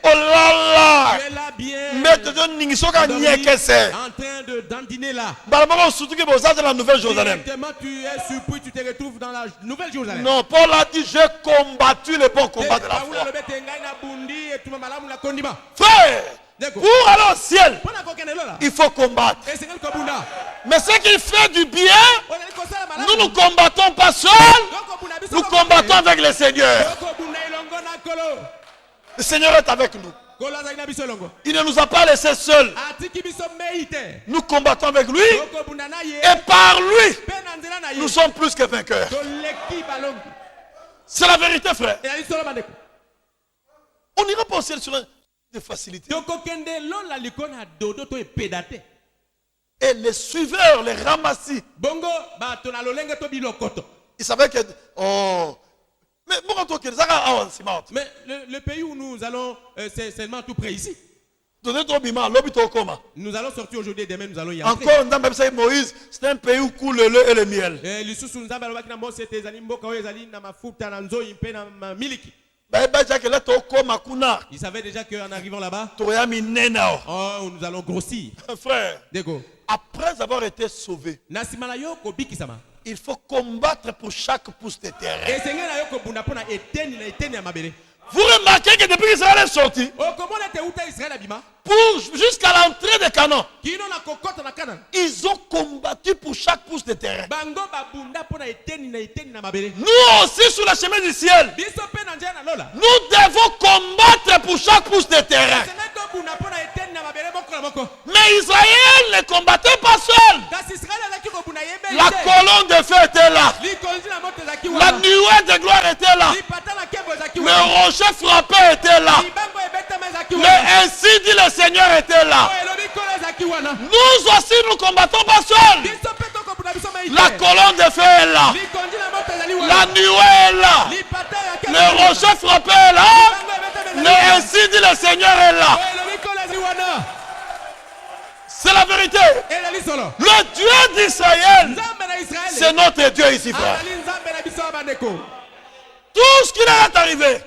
Oh là là, mais tu es en train de dandiner là. Surtout que vous êtes dans la Nouvelle Jérusalem. Tu es surpris, tu te retrouves dans la Nouvelle Jérusalem. Non, Paul a dit, j'ai combattu le bon combat de la foi. Frère, pour aller au ciel, il faut combattre. Mais ce qui fait du bien, nous ne combattons pas seuls, nous combattons avec le Seigneur. Le Seigneur est avec nous. Il ne nous a pas laissés seuls. Nous combattons avec lui et par lui, nous sommes plus que vainqueurs. C'est la vérité, frère. On n'ira pas au ciel sur des facilités. Et les suiveurs, les ramassis, ils savaient que... Oh, mais le pays où nous allons, c'est seulement tout près ici. Nous allons sortir aujourd'hui et demain nous allons y entrer. Encore dans Moïse, c'est un pays où coule le lait et le miel. Il savait déjà qu'en arrivant là-bas, nous allons grossir. Frère, après avoir été sauvé, il faut combattre pour chaque pouce de terrain. Vous remarquez que depuis qu'Israël est sorti, jusqu'à l'entrée de Canaan, ils ont combattu pour chaque pouce de terrain. Nous aussi sur le chemin du ciel, nous devons combattre pour chaque pouce de terrain. Mais Israël ne combattait pas seul. La colonne de feu était là. La nuée de gloire était là. Le rocher frappé était là. Mais ainsi dit le Seigneur était là. Nous aussi nous combattons pas seuls. La colonne de feu est là. La nuée est là. Le rocher frappé est là. Mais ainsi dit le Seigneur est là. C'est la vérité. Le Dieu d'Israël, c'est notre Dieu ici, frère. Tout ce qui leur est arrivé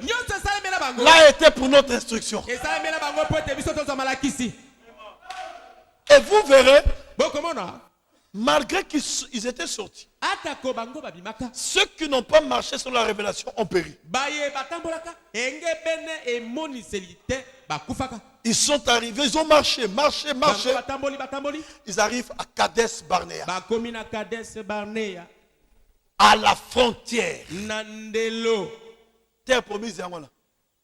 l'a été pour notre instruction. Et vous verrez, malgré qu'ils étaient sortis, ceux qui n'ont pas marché sur la révélation ont péri. Ils sont arrivés, ils ont marché. Ils arrivent à Kadesh Barnea. À la frontière. Terre promise,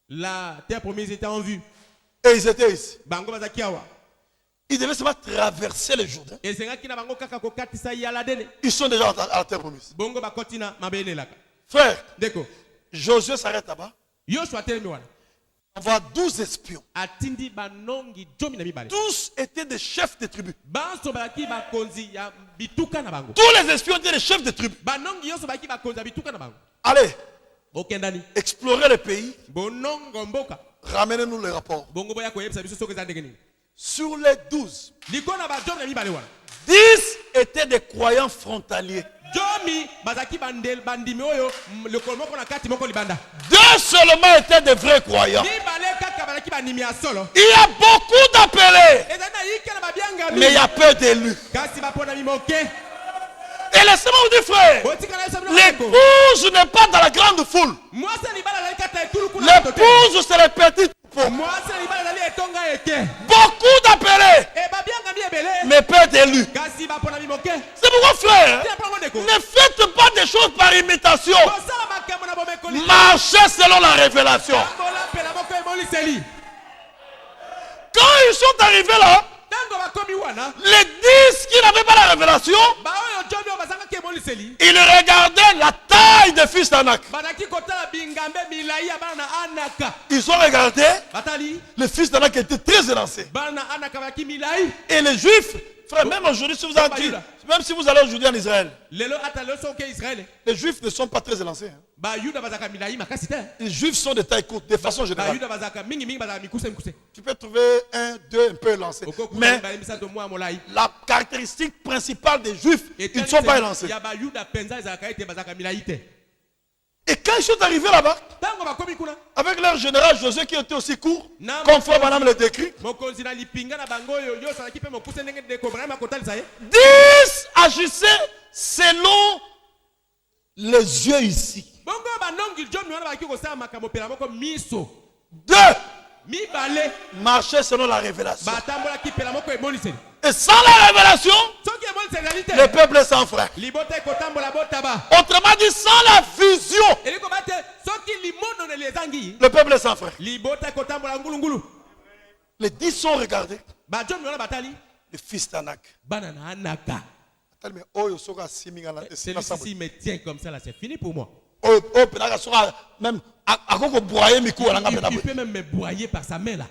la terre promise était en vue. Et ils étaient ici. Ils devaient seulement traverser le Jourdain. Ils sont déjà à la terre promise. Frère, Josué s'arrête là-bas. On voit 12 espions. Tous étaient des chefs de tribus. Tous les espions étaient des chefs de tribus. Allez, explorez le pays. Ramenez-nous les rapports. Sur les 12, 10 étaient des croyants frontaliers. 2 seulement étaient des vrais croyants. Il y a beaucoup d'appelés, mais il y a peu d'élus. Et laissez-moi vous dire, frère, l'épouse n'est pas dans la grande foule. L'épouse, c'est les petites. Beaucoup d'appelés, mais peu d'élus. C'est pourquoi, frère, ne faites pas des choses par imitation. Marchez selon la révélation. Quand ils sont arrivés là, les 10 qui n'avaient pas la révélation, ils regardaient la taille des fils d'Anak. Ils ont regardé, les fils d'Anak étaient très élancés. Et les Juifs, frère, même aujourd'hui, si vous allez, même si vous allez aujourd'hui en Israël, les Juifs ne sont pas très élancés. Les Juifs sont de taille courte, de façon générale. Tu peux trouver un, deux un peu élancés. Mais la caractéristique principale des Juifs, ils ne sont pas élancés. Et quand ils sont arrivés là-bas, avec leur général Josué qui était aussi court, conforme à le décrit, 10 agissaient selon les yeux ici. 2 marchaient selon la révélation. Et sans la révélation, le peuple est sans frère. Autrement dit, sans la vision, le peuple est sans frère. Les 10 sont regardés. Le fils d'Anak. Celui-ci me tient comme ça là, c'est fini pour moi. Même il peut même me broyer par sa main là.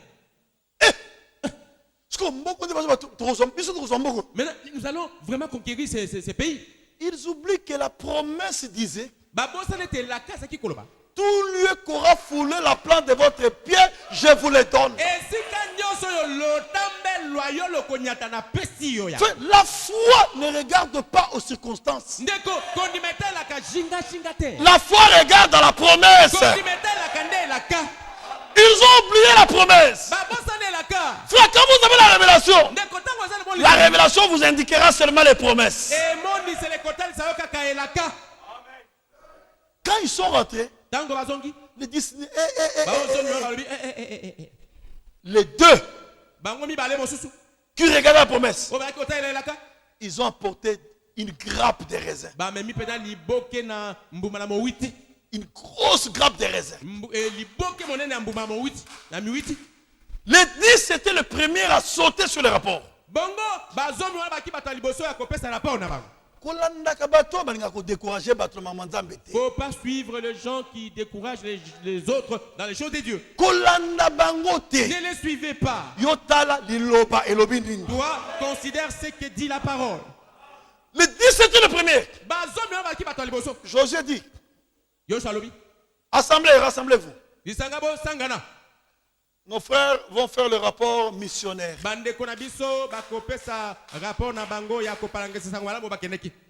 Maintenant, nous allons vraiment conquérir ces pays. Ils oublient que la promesse disait: tout lieu qu'aura foulé la plante de votre pied, je vous le donne. La foi ne regarde pas aux circonstances. La foi regarde dans la promesse. Ils ont oublié la promesse. Frère, quand vous avez la révélation vous indiquera seulement les promesses. Quand ils sont rentrés, les 2 qui regardaient la promesse, ils ont apporté une grappe de raisin. Une grosse grappe de raisin. Les 10 étaient le premier à sauter sur le rapport. Faut pas suivre les gens qui découragent les autres dans les choses de Dieu. Ne les suivez pas. Toi, considère ce que dit la parole. Les 10 c'était le premier. Josué dit: rassemblez-vous. Nos frères vont faire le rapport missionnaire.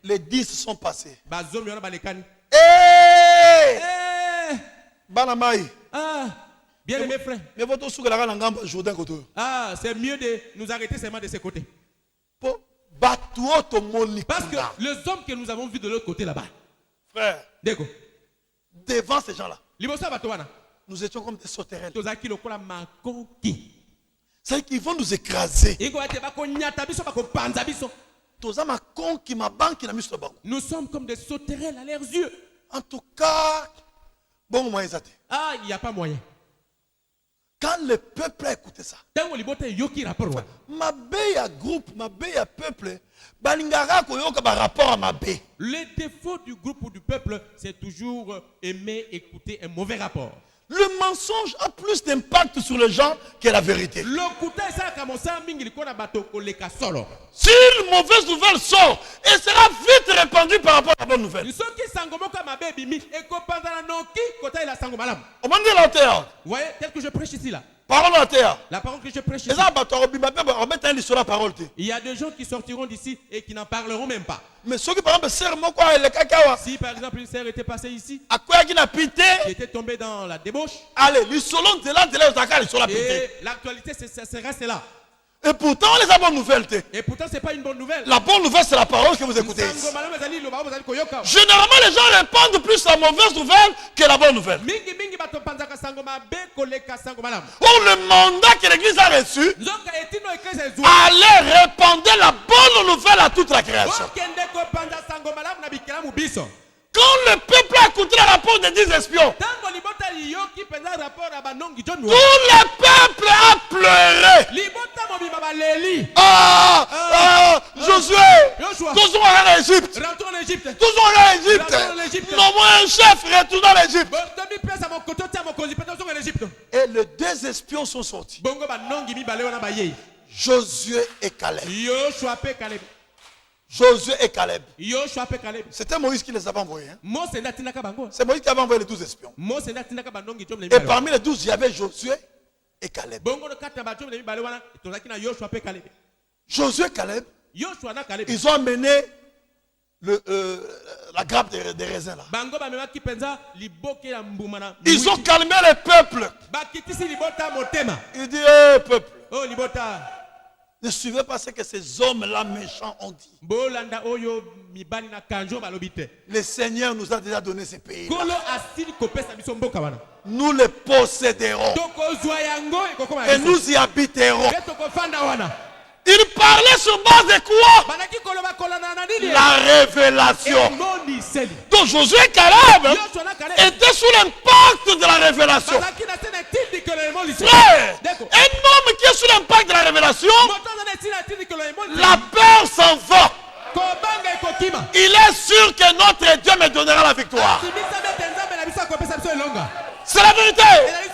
Les 10 sont passés. Banamai. Bien aimé frère. C'est mieux de nous arrêter seulement de ce côté. Parce que les hommes que nous avons vus de l'autre côté là-bas. Frère. Devant ces gens-là. Nous étions comme des sauterelles. C'est qu'ils vont nous écraser. Nous sommes comme des sauterelles à leurs yeux. En tout cas, bon moyen. Il n'y a pas moyen. Quand le peuple a écouté ça, ma béa groupe, ma béa peuple, le défaut du groupe ou du peuple, c'est toujours aimer écouter un mauvais rapport. Le mensonge a plus d'impact sur les gens que la vérité. Si une mauvaise nouvelle sort, elle sera vite répandue par rapport à la bonne nouvelle. On m'a dit la terre. Vous voyez, tel que je prêche ici là. Parole à terre. La parole que je prêche ici. Il y a des gens qui sortiront d'ici et qui n'en parleront même pas. Mais ceux qui par exemple si par exemple une sœur était passée ici, qui était tombée dans la débauche, et l'actualité c'est reste là. Et pourtant, les bonnes nouvelles. Et pourtant, c'est pas une bonne nouvelle. La bonne nouvelle, c'est la parole que vous écoutez. Généralement, les gens répandent plus la mauvaise nouvelle que la bonne nouvelle. Or, le mandat que l'Église a reçu, allez répandre la bonne nouvelle à toute la création. Quand le peuple a écouté le rapport des 10 espions, tout le peuple a pleuré. Josué, toujours en Égypte. Toujours en Égypte. Non, moi un chef, retourne en Égypte. Et les 2 espions sont sortis. Josué et Caleb. Josué et Caleb. C'était Moïse qui les avait envoyés. Hein? C'est Moïse qui avait envoyé les 12 espions. Et parmi les 12, il y avait Josué et Caleb. Josué et Caleb, ils ont amené la grappe des raisins là. Ils ont calmé le peuple. Il dit, peuple. Ne suivez pas ce que ces hommes-là méchants ont dit. Le Seigneur nous a déjà donné ces pays. Nous les posséderons. Et nous y habiterons. Il parlait sur base de quoi? La révélation. Donc Josué et Caleb étaient sous l'impact de la révélation. Frère, un homme qui est sous l'impact de la révélation, la peur s'en va. Il est sûr que notre Dieu me donnera la victoire. C'est la vérité.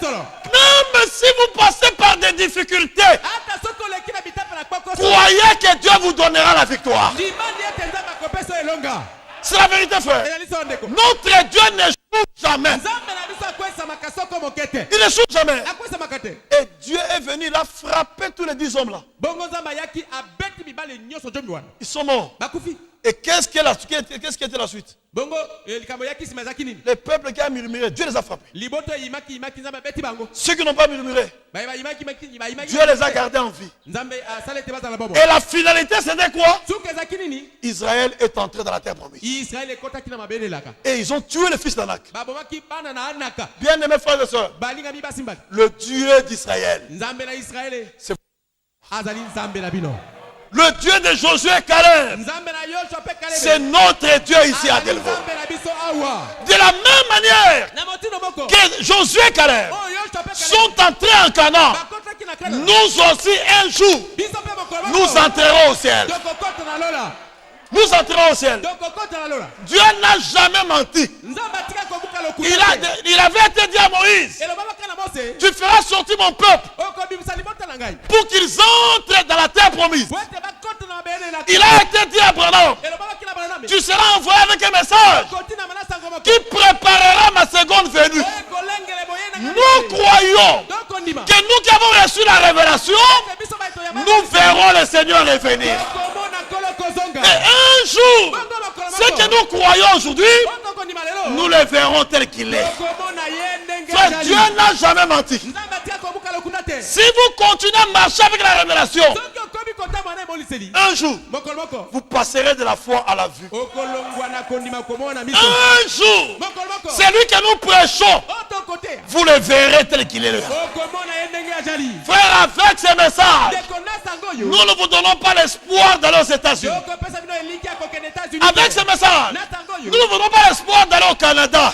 Même si vous passez par des difficultés, croyez que Dieu vous donnera la victoire. C'est la vérité, frère. Notre Dieu n'échoue jamais. Il n'échoue jamais. Et Dieu est venu, il a frappé tous les 10 hommes là. Ils sont morts. Et qu'est-ce qui était la suite? Le peuple qui a murmuré, Dieu les a frappés. Ceux qui n'ont pas murmuré, Dieu les a gardés en vie. Et la finalité, c'était quoi? Israël est entré dans la terre promise. Et ils ont tué le fils d'Anak. Bien aimés frères et sœurs, le Dieu d'Israël, c'est le Dieu de Josué et Caleb, c'est notre Dieu ici à Delvaux. De la même manière que Josué et Caleb sont entrés en Canaan, nous aussi un jour, nous entrerons au ciel. Nous entrons au ciel. Dieu n'a jamais menti. Il avait été dit à Moïse, tu feras sortir mon peuple pour qu'ils entrent dans la terre promise. Il a été dit à Abraham, tu seras envoyé avec un message qui préparera ma seconde venue. Nous croyons que c'est nous qui avons reçu la révélation, nous verrons le Seigneur revenir. Et un jour, ce que nous croyons aujourd'hui, nous le verrons tel qu'il est. Frère, Dieu n'a jamais menti. Si vous continuez à marcher avec la révélation, un jour, vous passerez de la foi à la vue. Un jour, celui que nous prêchons, vous le verrez tel qu'il est. Frère, avec ce message, nous ne vous donnons pas l'espoir d'aller aux États-Unis. Avec ce message, nous ne vous donnons pas l'espoir d'aller au Canada.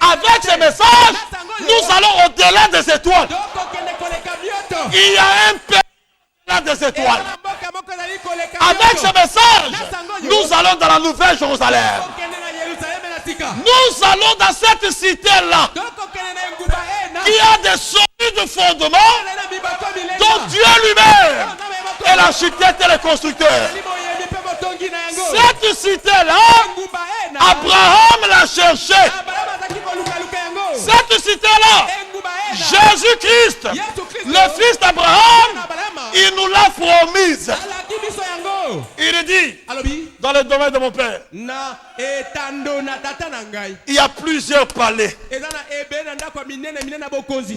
Avec ce message, nous allons au-delà des étoiles. Il y a un pays au-delà des étoiles. Avec ce message, nous allons dans la Nouvelle Jérusalem. Nous allons dans cette cité-là qui a des solides fondements dont Dieu lui-même est l'architecte et le constructeur. Cette cité-là, Abraham l'a cherché. Cette cité-là, Jésus-Christ, le fils d'Abraham, il nous l'a promise. Il dit, dans le domaine de mon père, il y a plusieurs palais.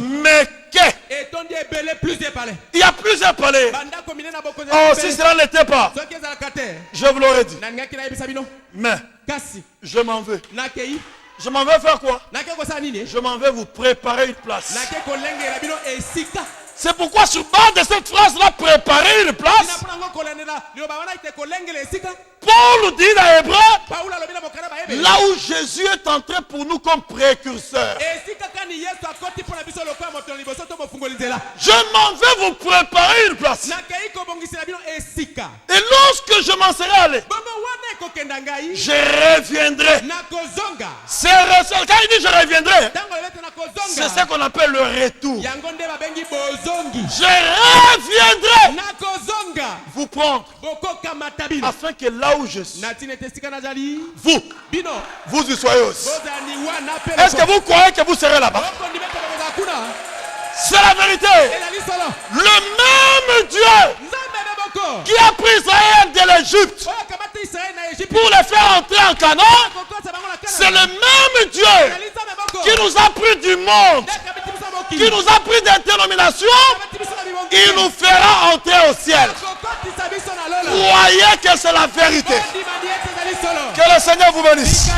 Mais il y a plusieurs palais. Oh, si cela n'était pas, je vous l'aurais dit. Mais je m'en veux. Je m'en vais faire quoi? Je m'en vais vous préparer une place. C'est pourquoi sur base de cette phrase-là, préparer une place, Paul dit dans Hébreu, là où Jésus est entré pour nous comme précurseur. Je m'en vais vous préparer une place. Et lorsque je m'en serai allé, je reviendrai. Quand il dit je reviendrai, c'est ce qu'on appelle le retour. Je reviendrai vous prendre afin que là où je suis, vous y soyez aussi. Est-ce que vous croyez que vous serez là-bas? C'est la vérité. Le même Dieu qui a pris Israël de l'Égypte pour les faire entrer en Canaan, c'est le même Dieu qui nous a pris du monde, qui nous a pris des dénominations, il nous fera entrer au ciel. Croyez que c'est la vérité. Que le Seigneur vous bénisse.